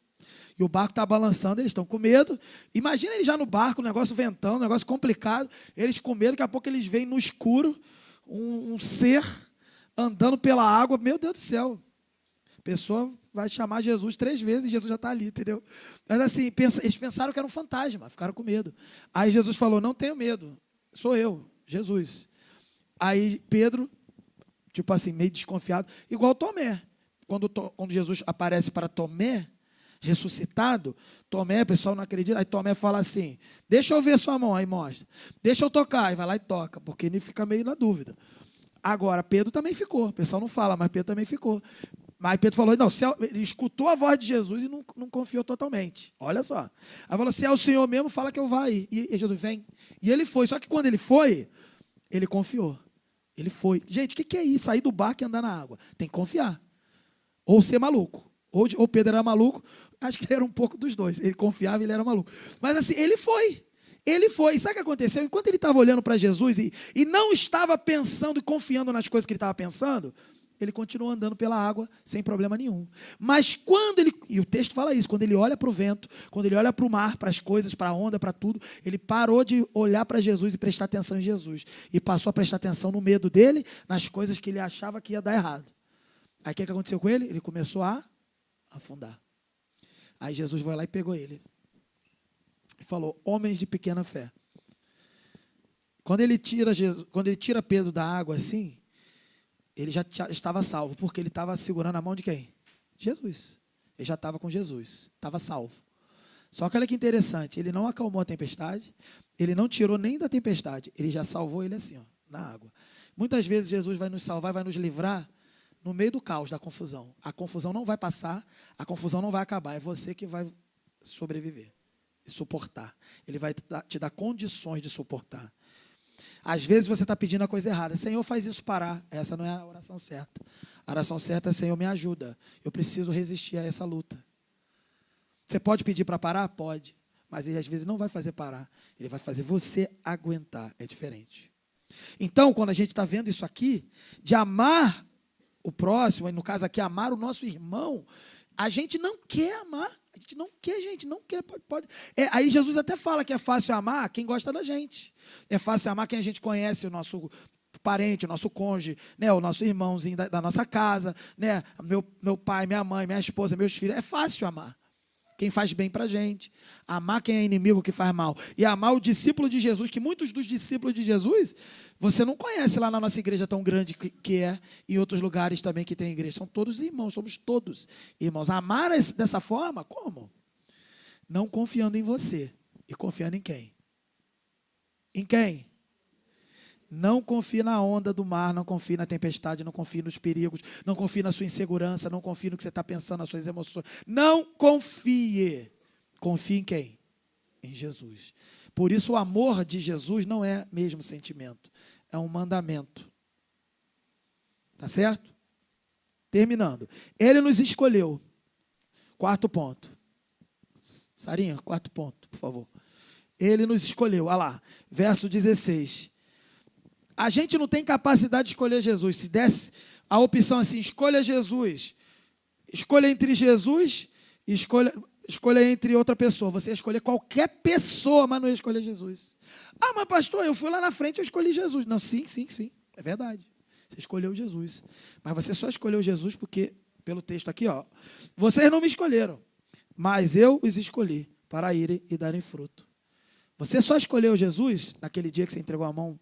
E o barco está balançando, eles estão com medo. Imagina eles já no barco, o negócio ventando, um negócio complicado. Eles com medo, daqui a pouco eles veem no escuro um ser andando pela água. Meu Deus do céu. A pessoa vai chamar Jesus 3 vezes e Jesus já está ali, entendeu? Mas assim, eles pensaram que era um fantasma, ficaram com medo. Aí Jesus falou, não tenho medo, sou eu, Jesus. Aí Pedro, tipo assim, meio desconfiado, igual Tomé. Quando Jesus aparece para Tomé, ressuscitado, Tomé, o pessoal não acredita, aí Tomé fala assim, deixa eu ver sua mão, aí mostra. Deixa eu tocar, aí vai lá e toca, porque ele fica meio na dúvida. Agora, Pedro também ficou, o pessoal não fala, mas Pedro também ficou. Mas Pedro falou, não, ele escutou a voz de Jesus e não confiou totalmente. Olha só. Aí falou, se é o Senhor mesmo, fala que eu vá aí. E Jesus vem. E ele foi, só que quando ele foi, ele confiou. Ele foi. Gente, o que é isso? Sair do barco e andar na água. Tem que confiar. Ou ser maluco. Ou Pedro era maluco, acho que ele era um pouco dos dois. Ele confiava e ele era maluco. Mas assim, ele foi. Ele foi. E sabe o que aconteceu? Enquanto ele estava olhando para Jesus e não estava pensando e confiando nas coisas que ele estava pensando, ele continuou andando pela água sem problema nenhum. Mas quando ele, e o texto fala isso, quando ele olha para o vento, quando ele olha para o mar, para as coisas, para a onda, para tudo, ele parou de olhar para Jesus e prestar atenção em Jesus. E passou a prestar atenção no medo dele, nas coisas que ele achava que ia dar errado. Aí o que aconteceu com ele? Ele começou a afundar. Aí Jesus foi lá e pegou ele. E falou, homens de pequena fé. Quando ele tira Pedro da água assim, ele já estava salvo, porque ele estava segurando a mão de quem? Jesus. Ele já estava com Jesus, estava salvo. Só que olha que interessante, ele não acalmou a tempestade, ele não tirou nem da tempestade, ele já salvou ele assim, ó, na água. Muitas vezes Jesus vai nos salvar, vai nos livrar no meio do caos, da confusão. A confusão não vai passar, a confusão não vai acabar, é você que vai sobreviver e suportar. Ele vai te dar condições de suportar. Às vezes você está pedindo a coisa errada. Senhor, faz isso parar. Essa não é a oração certa. A oração certa é, Senhor, me ajuda. Eu preciso resistir a essa luta. Você pode pedir para parar? Pode. Mas ele às vezes não vai fazer parar. Ele vai fazer você aguentar. É diferente. Então, quando a gente está vendo isso aqui, de amar o próximo, e no caso aqui, amar o nosso irmão, a gente não quer amar. A gente não quer, gente, não quer. Pode. Aí Jesus até fala que é fácil amar quem gosta da gente. É fácil amar quem a gente conhece, o nosso parente, o nosso cônjuge, né, o nosso irmãozinho da nossa casa, né, meu pai, minha mãe, minha esposa, meus filhos. É fácil amar quem faz bem para a gente. Amar quem é inimigo, que faz mal. E amar o discípulo de Jesus, que muitos dos discípulos de Jesus, você não conhece lá na nossa igreja tão grande que é, e outros lugares também que tem igreja. São todos irmãos, somos todos irmãos. Amar dessa forma, como? Não confiando em você. E confiando em quem? Em quem? Não confie na onda do mar, não confie na tempestade, não confie nos perigos, não confie na sua insegurança, não confie no que você está pensando, nas suas emoções. Não confie. Confie em quem? Em Jesus. Por isso o amor de Jesus não é mesmo sentimento, é um mandamento. Tá certo? Terminando. Ele nos escolheu. 4º ponto. Sarinha, 4º ponto, por favor. Ele nos escolheu. Olha lá, verso 16. A gente não tem capacidade de escolher Jesus. Se desse a opção assim, escolha Jesus. Escolha entre Jesus e escolha entre outra pessoa. Você ia escolher qualquer pessoa, mas não ia escolher Jesus. Ah, mas pastor, eu fui lá na frente e eu escolhi Jesus. Não, sim. É verdade. Você escolheu Jesus. Mas você só escolheu Jesus porque, pelo texto aqui, ó, vocês não me escolheram, mas eu os escolhi para irem e darem fruto. Você só escolheu Jesus naquele dia que você entregou a mão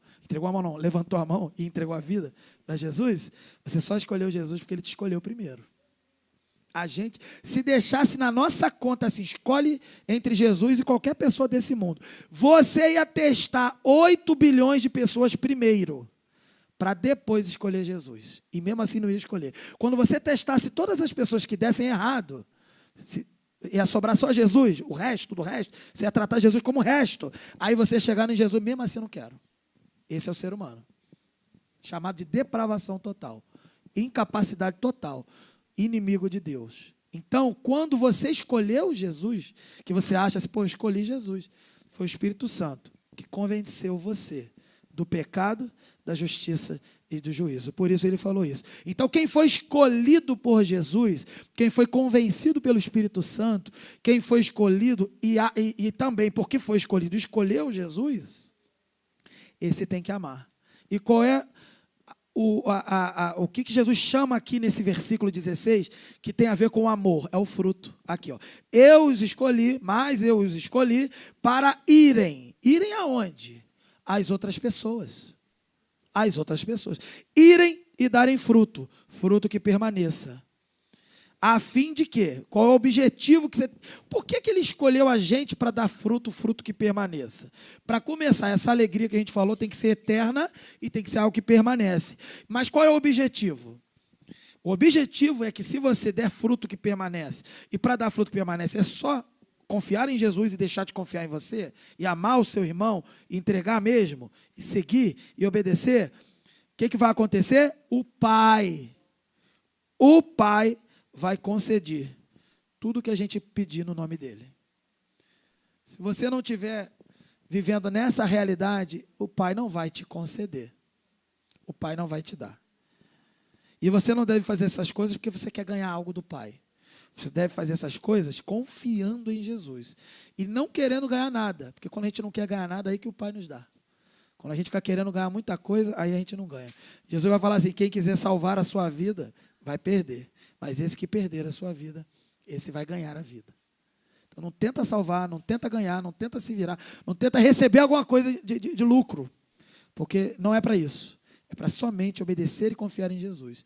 não, levantou a mão e entregou a vida para Jesus. Você só escolheu Jesus porque ele te escolheu primeiro. A gente, se deixasse na nossa conta assim, escolhe entre Jesus e qualquer pessoa desse mundo, você ia testar 8 bilhões de pessoas primeiro, para depois escolher Jesus. E mesmo assim não ia escolher. Quando você testasse todas as pessoas que dessem errado, ia sobrar só Jesus, o resto do resto, você ia tratar Jesus como o resto. Aí você ia chegar em Jesus, mesmo assim eu não quero. Esse é o ser humano. Chamado de depravação total. Incapacidade total. Inimigo de Deus. Então, quando você escolheu Jesus, que você acha assim, pô, eu escolhi Jesus, foi o Espírito Santo que convenceu você. do pecado, da justiça e do juízo. Por isso ele falou isso. Então, quem foi escolhido por Jesus, quem foi convencido pelo Espírito Santo, quem foi escolhido e também porque foi escolhido, escolheu Jesus, esse tem que amar. E qual é o que Jesus chama aqui nesse versículo 16, que tem a ver com o amor? É o fruto. Aqui, ó. Eu os escolhi para irem. Irem aonde? Às outras pessoas. Às outras pessoas. Irem e darem fruto. Fruto que permaneça. A fim de quê? Qual é o objetivo que você... Por que ele escolheu a gente para dar fruto, fruto que permaneça? Para começar, essa alegria que a gente falou tem que ser eterna e tem que ser algo que permanece. Mas qual é o objetivo? O objetivo é que se você der fruto que permanece, e para dar fruto que permanece é só confiar em Jesus e deixar de confiar em você, e amar o seu irmão, e entregar mesmo, e seguir e obedecer, o que vai acontecer? O Pai vai conceder tudo que a gente pedir no nome dele. Se você não estiver vivendo nessa realidade, o Pai não vai te conceder. O Pai não vai te dar. E você não deve fazer essas coisas porque você quer ganhar algo do Pai. Você deve fazer essas coisas confiando em Jesus. E não querendo ganhar nada. Porque quando a gente não quer ganhar nada, aí que o Pai nos dá. Quando a gente fica querendo ganhar muita coisa, aí a gente não ganha. Jesus vai falar assim, quem quiser salvar a sua vida, vai perder. Mas esse que perder a sua vida, esse vai ganhar a vida. Então não tenta salvar, não tenta ganhar, não tenta se virar, não tenta receber alguma coisa de lucro. Porque não é para isso. É para somente obedecer e confiar em Jesus.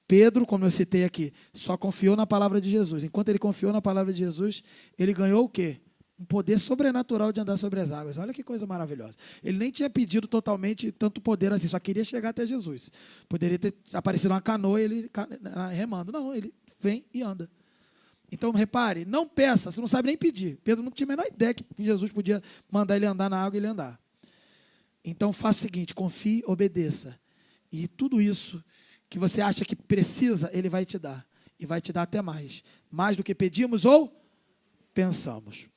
Pedro, como eu citei aqui, só confiou na palavra de Jesus. Enquanto ele confiou na palavra de Jesus, ele ganhou o quê? Um poder sobrenatural de andar sobre as águas. Olha que coisa maravilhosa. Ele nem tinha pedido totalmente tanto poder assim, só queria chegar até Jesus. Poderia ter aparecido uma canoa e ele remando. Não, ele vem e anda. Então, repare, não peça, você não sabe nem pedir. Pedro não tinha a menor ideia que Jesus podia mandar ele andar na água e ele andar. Então, faça o seguinte, confie, obedeça. E tudo isso que você acha que precisa, ele vai te dar. E vai te dar até mais. Mais do que pedimos ou pensamos.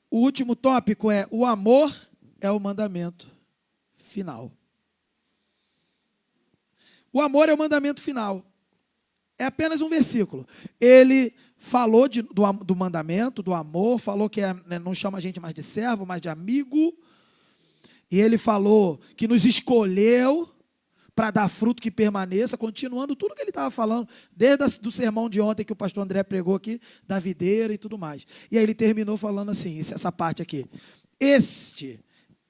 O último tópico é o amor é o mandamento final. O amor é o mandamento final. É apenas um versículo. Ele falou do mandamento, do amor, falou que não chama a gente mais de servo, mas de amigo. E ele falou que nos escolheu para dar fruto que permaneça, continuando tudo que ele estava falando, desde o sermão de ontem que o pastor André pregou aqui, da videira e tudo mais. E aí ele terminou falando assim, essa parte aqui. Este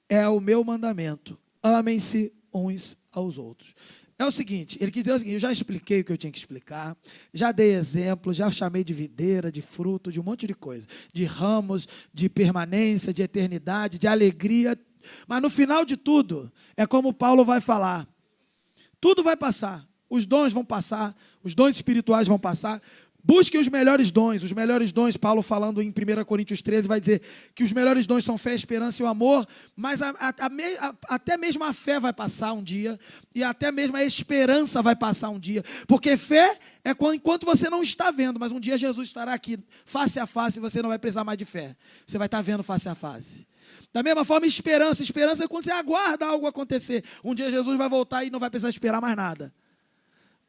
é o meu mandamento, amem-se uns aos outros. É o seguinte, ele quis dizer o seguinte, eu já expliquei o que eu tinha que explicar, já dei exemplo, já chamei de videira, de fruto, de um monte de coisa, de ramos, de permanência, de eternidade, de alegria, mas no final de tudo, é como Paulo vai falar, tudo vai passar, os dons vão passar, os dons espirituais vão passar. Busquem os melhores dons, Paulo falando em 1 Coríntios 13, vai dizer que os melhores dons são fé, esperança e o amor, mas até mesmo a fé vai passar um dia, e até mesmo a esperança vai passar um dia, porque fé é enquanto você não está vendo, mas um dia Jesus estará aqui, face a face, e você não vai precisar mais de fé, você vai estar vendo face a face. Da mesma forma, esperança é quando você aguarda algo acontecer. Um dia Jesus vai voltar e não vai precisar esperar mais nada.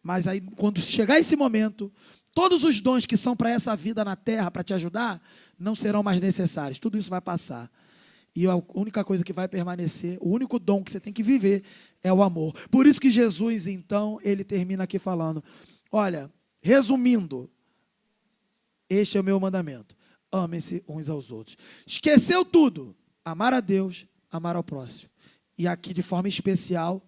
Mas aí, quando chegar esse momento, todos os dons que são para essa vida na terra, para te ajudar, não serão mais necessários. Tudo isso vai passar. E a única coisa que vai permanecer, o único dom que você tem que viver é o amor. Por isso que Jesus, então, ele termina aqui falando, olha, resumindo, este é o meu mandamento. Amem-se uns aos outros. Esqueceu tudo. Amar a Deus, amar ao próximo. E aqui, de forma especial,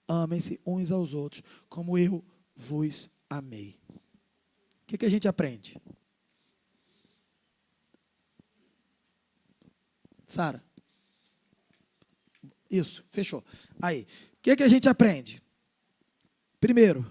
amem-se uns aos outros, como eu vos amei. O que a gente aprende? Sara? Isso, fechou. Aí, o que a gente aprende? Primeiro,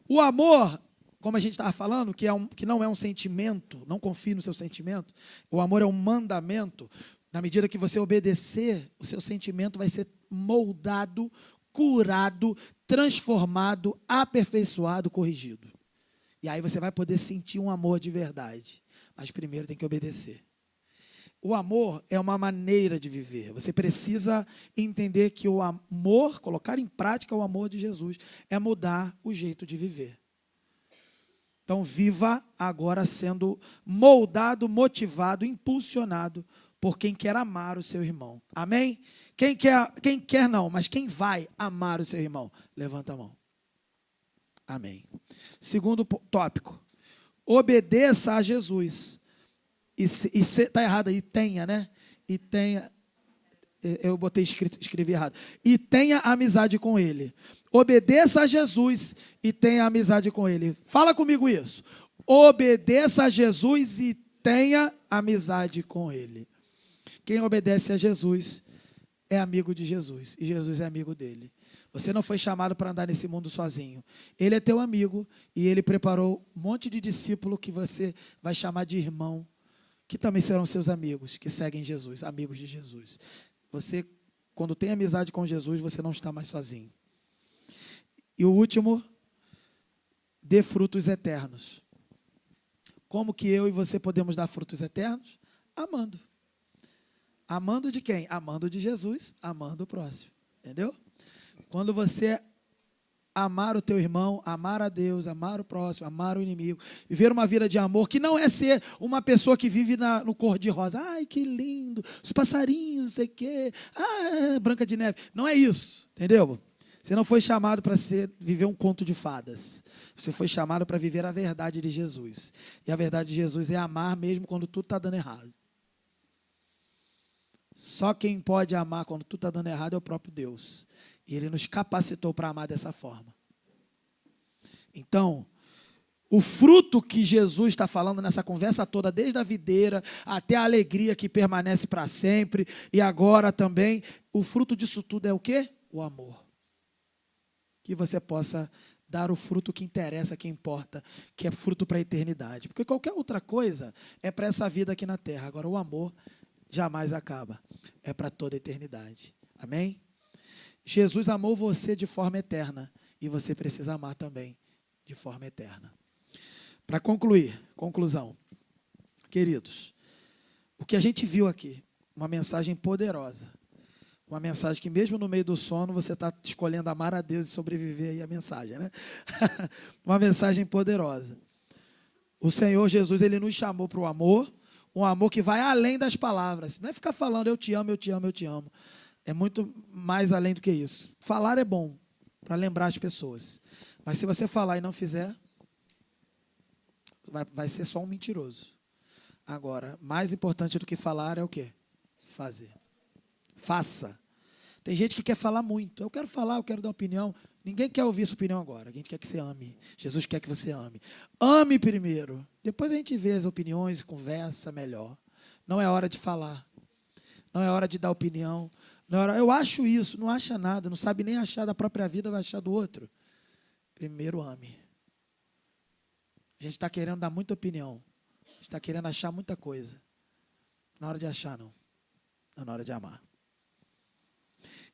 o amor, como a gente estava falando, que não é um sentimento, não confie no seu sentimento, o amor é um mandamento. Na medida que você obedecer, o seu sentimento vai ser moldado, curado, transformado, aperfeiçoado, corrigido. E aí você vai poder sentir um amor de verdade. Mas primeiro tem que obedecer. O amor é uma maneira de viver. Você precisa entender que o amor, colocar em prática o amor de Jesus, é mudar o jeito de viver. Então, viva agora sendo moldado, motivado, impulsionado por quem quer amar o seu irmão. Amém? Quem quer não, mas quem vai amar o seu irmão? Levanta a mão. Amém. Segundo tópico. Obedeça a Jesus. Está errado aí, tenha, né? E tenha, eu escrevi errado. E tenha amizade com ele. Obedeça a Jesus e tenha amizade com ele. Fala comigo isso. Obedeça a Jesus e tenha amizade com ele. Quem obedece a Jesus é amigo de Jesus e Jesus é amigo dele. Você não foi chamado para andar nesse mundo sozinho. Ele é teu amigo e ele preparou um monte de discípulo que você vai chamar de irmão, que também serão seus amigos, que seguem Jesus, amigos de Jesus. Você, quando tem amizade com Jesus, você não está mais sozinho. E o último, dê frutos eternos. Como que eu e você podemos dar frutos eternos? Amando. Amando de quem? Amando de Jesus, amando o próximo. Entendeu? Quando você amar o teu irmão, amar a Deus, amar o próximo, amar o inimigo, viver uma vida de amor, que não é ser uma pessoa que vive no cor-de-rosa. Ai, que lindo, os passarinhos, não sei o quê. Ah, Branca de Neve. Não é isso, entendeu? Você não foi chamado para viver um conto de fadas. Você foi chamado para viver a verdade de Jesus. E a verdade de Jesus é amar mesmo quando tudo está dando errado. Só quem pode amar quando tudo está dando errado é o próprio Deus. E Ele nos capacitou para amar dessa forma. Então, o fruto que Jesus está falando nessa conversa toda, desde a videira até a alegria que permanece para sempre, e agora também, o fruto disso tudo é o quê? O amor. Que você possa dar o fruto que interessa, que importa, que é fruto para a eternidade. Porque qualquer outra coisa é para essa vida aqui na terra. Agora, o amor jamais acaba. É para toda a eternidade. Amém? Jesus amou você de forma eterna e você precisa amar também de forma eterna. Para concluir, conclusão. Queridos, o que a gente viu aqui, uma mensagem poderosa. Uma mensagem que mesmo no meio do sono você está escolhendo amar a Deus e sobreviver aí a mensagem, né? Uma mensagem poderosa. O Senhor Jesus, Ele nos chamou para o amor, um amor que vai além das palavras. Não é ficar falando eu te amo, eu te amo, eu te amo. É muito mais além do que isso. Falar é bom, para lembrar as pessoas. Mas se você falar e não fizer, vai ser só um mentiroso. Agora, mais importante do que falar é o quê? Fazer. Faça. Tem gente que quer falar muito. Eu quero falar, eu quero dar opinião. Ninguém quer ouvir sua opinião agora. A gente quer que você ame. Jesus quer que você ame. Ame primeiro. Depois a gente vê as opiniões, conversa melhor. Não é hora de falar. Não é hora de dar opinião. Não é hora, eu acho isso, não acha nada. Não sabe nem achar da própria vida, vai achar do outro. Primeiro ame. A gente está querendo dar muita opinião. A gente está querendo achar muita coisa. Na hora de achar, não. É na hora de amar.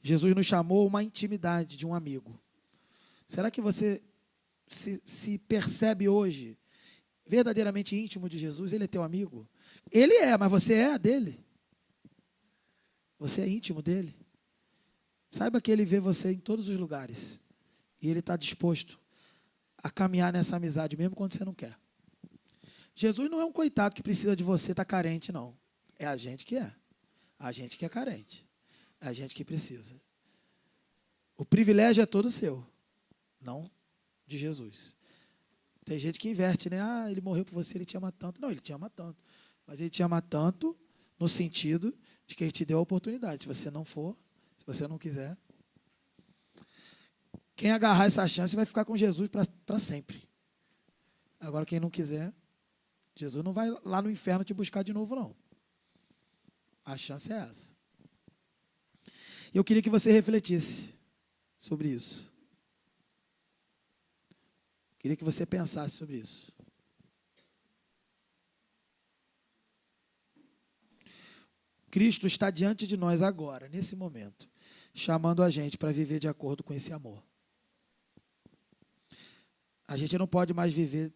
Jesus nos chamou uma intimidade de um amigo. Será que você se percebe hoje verdadeiramente íntimo de Jesus? Ele é teu amigo? Ele é, mas você é dele. Você é íntimo dele. Saiba que ele vê você em todos os lugares. E ele está disposto a caminhar nessa amizade, mesmo quando você não quer. Jesus não é um coitado que precisa de você, está carente, não. É a gente que é. A gente que é carente. É a gente que precisa. O privilégio é todo seu, não de Jesus. Tem gente que inverte, né? Ah, ele morreu por você, ele te ama tanto. Não, ele te ama tanto. Mas ele te ama tanto no sentido de que ele te deu a oportunidade. Se você não for, se você não quiser, quem agarrar essa chance vai ficar com Jesus para sempre. Agora, quem não quiser, Jesus não vai lá no inferno te buscar de novo, não. A chance é essa. Eu queria que você refletisse sobre isso. Queria que você pensasse sobre isso. Cristo está diante de nós agora, nesse momento, chamando a gente para viver de acordo com esse amor. A gente não pode mais viver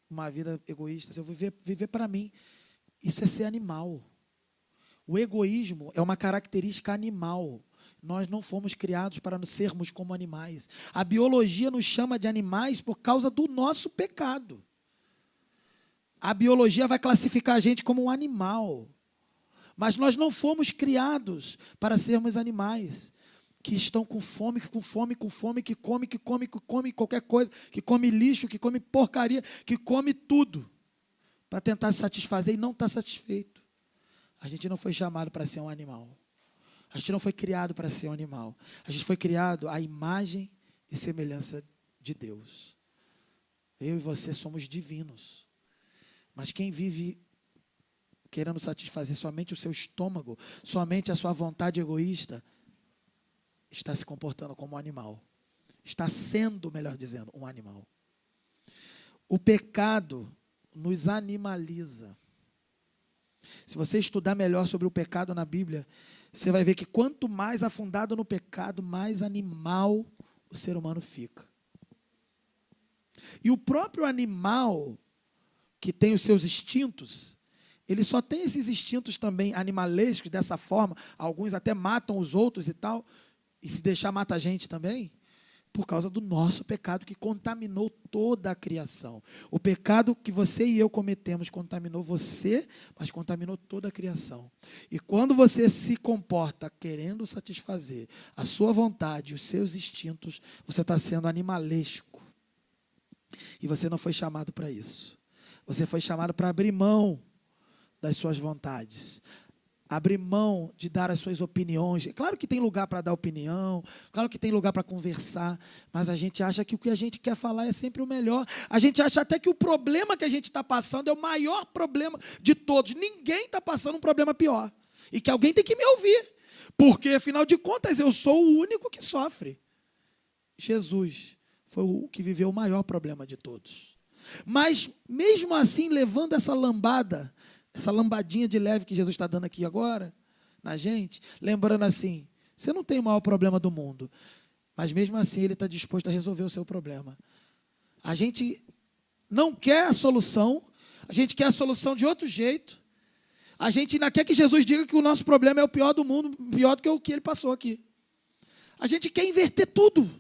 uma vida egoísta. Se eu viver para mim, isso é ser animal. O egoísmo é uma característica animal. Nós não fomos criados para sermos como animais. A biologia nos chama de animais por causa do nosso pecado. A biologia vai classificar a gente como um animal. Mas nós não fomos criados para sermos animais que estão com fome, que come qualquer coisa, que come lixo, que come porcaria, que come tudo, para tentar se satisfazer e não está satisfeito. A gente não foi chamado para ser um animal. A gente não foi criado para ser um animal. A gente foi criado à imagem e semelhança de Deus. Eu e você somos divinos. Mas quem vive querendo satisfazer somente o seu estômago, somente a sua vontade egoísta, está se comportando como um animal. Está sendo, melhor dizendo, um animal. O pecado nos animaliza. Se você estudar melhor sobre o pecado na Bíblia, você vai ver que quanto mais afundado no pecado, mais animal o ser humano fica. E o próprio animal que tem os seus instintos, ele só tem esses instintos também animalescos dessa forma, alguns até matam os outros e tal, e se deixar mata a gente também, por causa do nosso pecado que contaminou toda a criação. O pecado que você e eu cometemos contaminou você, mas contaminou toda a criação. E quando você se comporta querendo satisfazer a sua vontade, os seus instintos, você está sendo animalesco. E você não foi chamado para isso. Você foi chamado para abrir mão das suas vontades. Abrir mão de dar as suas opiniões. É claro que tem lugar para dar opinião, claro que tem lugar para conversar, mas a gente acha que o que a gente quer falar é sempre o melhor. A gente acha até que o problema que a gente está passando é o maior problema de todos. Ninguém está passando um problema pior. E que alguém tem que me ouvir. Porque, afinal de contas, eu sou o único que sofre. Jesus foi o que viveu o maior problema de todos. Mas, mesmo assim, levando essa lambada, essa lambadinha de leve que Jesus está dando aqui agora, na gente, lembrando assim, você não tem o maior problema do mundo, mas mesmo assim Ele está disposto a resolver o seu problema. A gente não quer a solução, a gente quer a solução de outro jeito, a gente ainda quer que Jesus diga que o nosso problema é o pior do mundo, pior do que o que Ele passou aqui. A gente quer inverter tudo,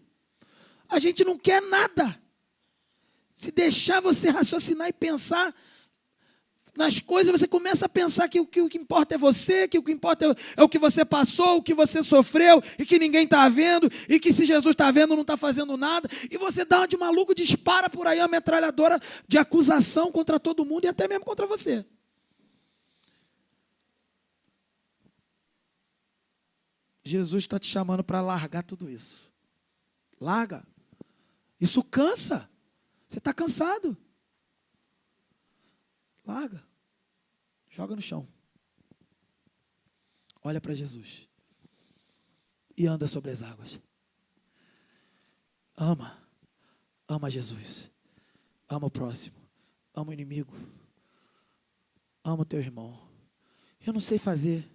a gente não quer nada. Se deixar você raciocinar e pensar nas coisas, você começa a pensar que o que importa é você, que o que importa é o que você passou, o que você sofreu, e que ninguém está vendo, e que se Jesus está vendo, não está fazendo nada, e você dá uma de maluco, dispara por aí uma metralhadora de acusação contra todo mundo, e até mesmo contra você. Jesus está te chamando para largar tudo isso. Larga. Isso cansa. Você está cansado. Larga. Joga no chão. Olha para Jesus. E anda sobre as águas. Ama. Ama Jesus. Ama o próximo. Ama o inimigo. Ama o teu irmão. Eu não sei fazer.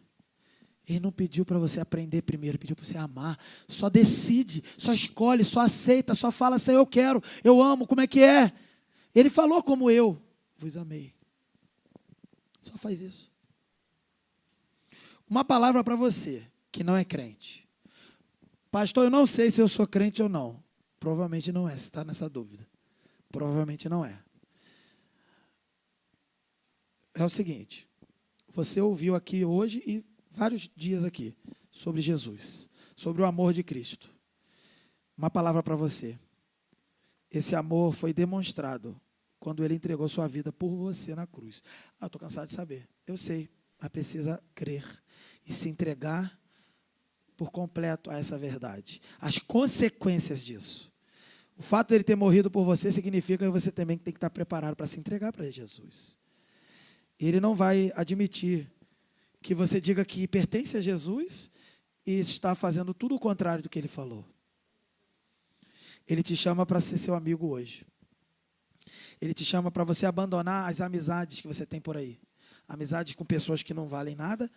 Ele não pediu para você aprender primeiro, pediu para você amar. Só decide, só escolhe, só aceita, só fala assim, eu quero, eu amo, como é que é? Ele falou como eu vos amei. Só faz isso. Uma palavra para você que não é crente. Pastor, eu não sei se eu sou crente ou não. Provavelmente não é, você está nessa dúvida. Provavelmente não é. É o seguinte, você ouviu aqui hoje e vários dias aqui, sobre Jesus, sobre o amor de Cristo. Uma palavra para você. Esse amor foi demonstrado quando Ele entregou sua vida por você na cruz. Eu estou cansado de saber. Eu sei, mas precisa crer e se entregar por completo a essa verdade. As consequências disso. O fato de Ele ter morrido por você significa que você também tem que estar preparado para se entregar para Jesus. Ele não vai admitir que você diga que pertence a Jesus e está fazendo tudo o contrário do que Ele falou. Ele te chama para ser seu amigo hoje. Ele te chama para você abandonar as amizades que você tem por aí. Amizades com pessoas que não valem nada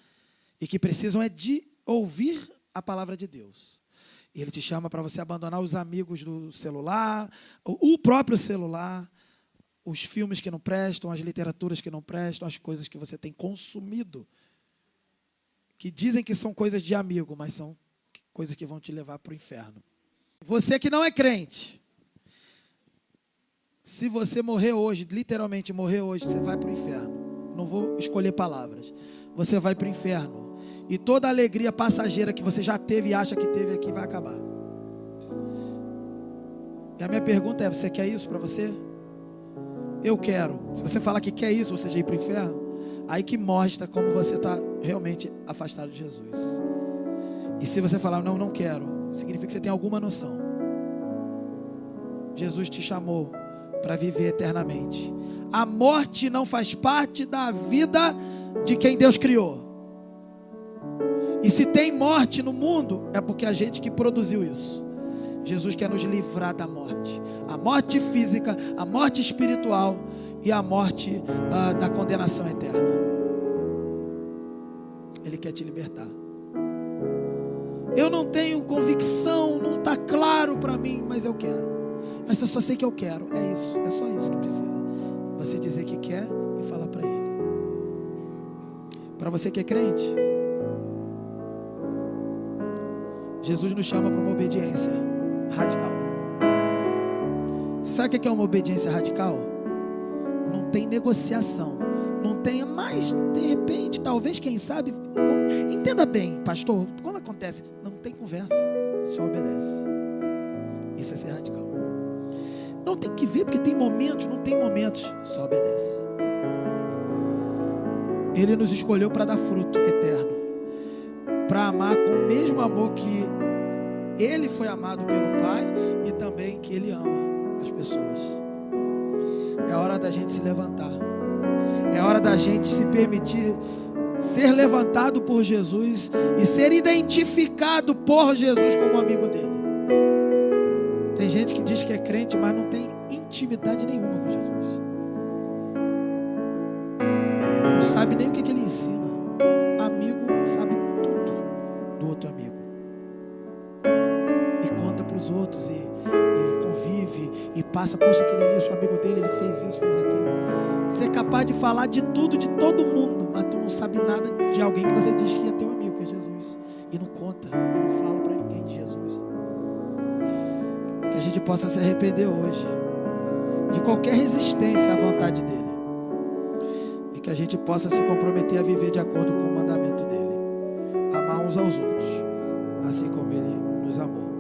e que precisam é de ouvir a palavra de Deus. Ele te chama para você abandonar os amigos do celular, o próprio celular, os filmes que não prestam, as literaturas que não prestam, as coisas que você tem consumido que dizem que são coisas de amigo, mas são coisas que vão te levar para o inferno. Você que não é crente, se você morrer hoje, literalmente morrer hoje, você vai para o inferno. Não vou escolher palavras. Você vai para o inferno. E toda a alegria passageira que você já teve e acha que teve aqui vai acabar. E a minha pergunta é, você quer isso para você? Eu quero. Se você falar que quer isso, ou seja, ir para o inferno, aí que mostra como você está realmente afastado de Jesus. E se você falar, não quero, significa que você tem alguma noção. Jesus te chamou para viver eternamente. A morte não faz parte da vida de quem Deus criou. E se tem morte no mundo, é porque a gente que produziu isso. Jesus quer nos livrar da morte. A morte física, a morte espiritual e a morte da condenação eterna. Ele quer te libertar. Eu não tenho convicção, não está claro para mim, mas eu quero. Mas eu só sei que eu quero, é isso, é só isso que precisa. Você dizer que quer e falar para Ele. Para você que é crente, Jesus nos chama para uma obediência radical. Você sabe o que é uma obediência radical? Não tem negociação, não tem mais, de repente, talvez, quem sabe, entenda bem, pastor, quando acontece, não tem conversa, só obedece. Isso é ser radical. Não tem que ver, porque tem momentos, não tem momentos, só obedece. Ele nos escolheu para dar fruto eterno, para amar com o mesmo amor que Ele foi amado pelo Pai e também que Ele ama as pessoas. É hora da gente se levantar. É hora da gente se permitir ser levantado por Jesus e ser identificado por Jesus como amigo dele. Tem gente que diz que é crente, mas não tem intimidade nenhuma com Jesus. Não sabe nem o que ele ensina. Amigo sabe tudo do outro amigo. E conta para os outros e convive e passa, poxa, aquele ali, eu sou amigo dele, ele fez isso, fez aquilo. Você é capaz de falar de tudo, de todo mundo, mas tu não sabe nada de alguém que você diz que é teu amigo, que é Jesus. E não conta, e não fala para ninguém de Jesus. Que a gente possa se arrepender hoje de qualquer resistência à vontade dele. E que a gente possa se comprometer a viver de acordo com o mandamento dele. Amar uns aos outros, assim como ele nos amou.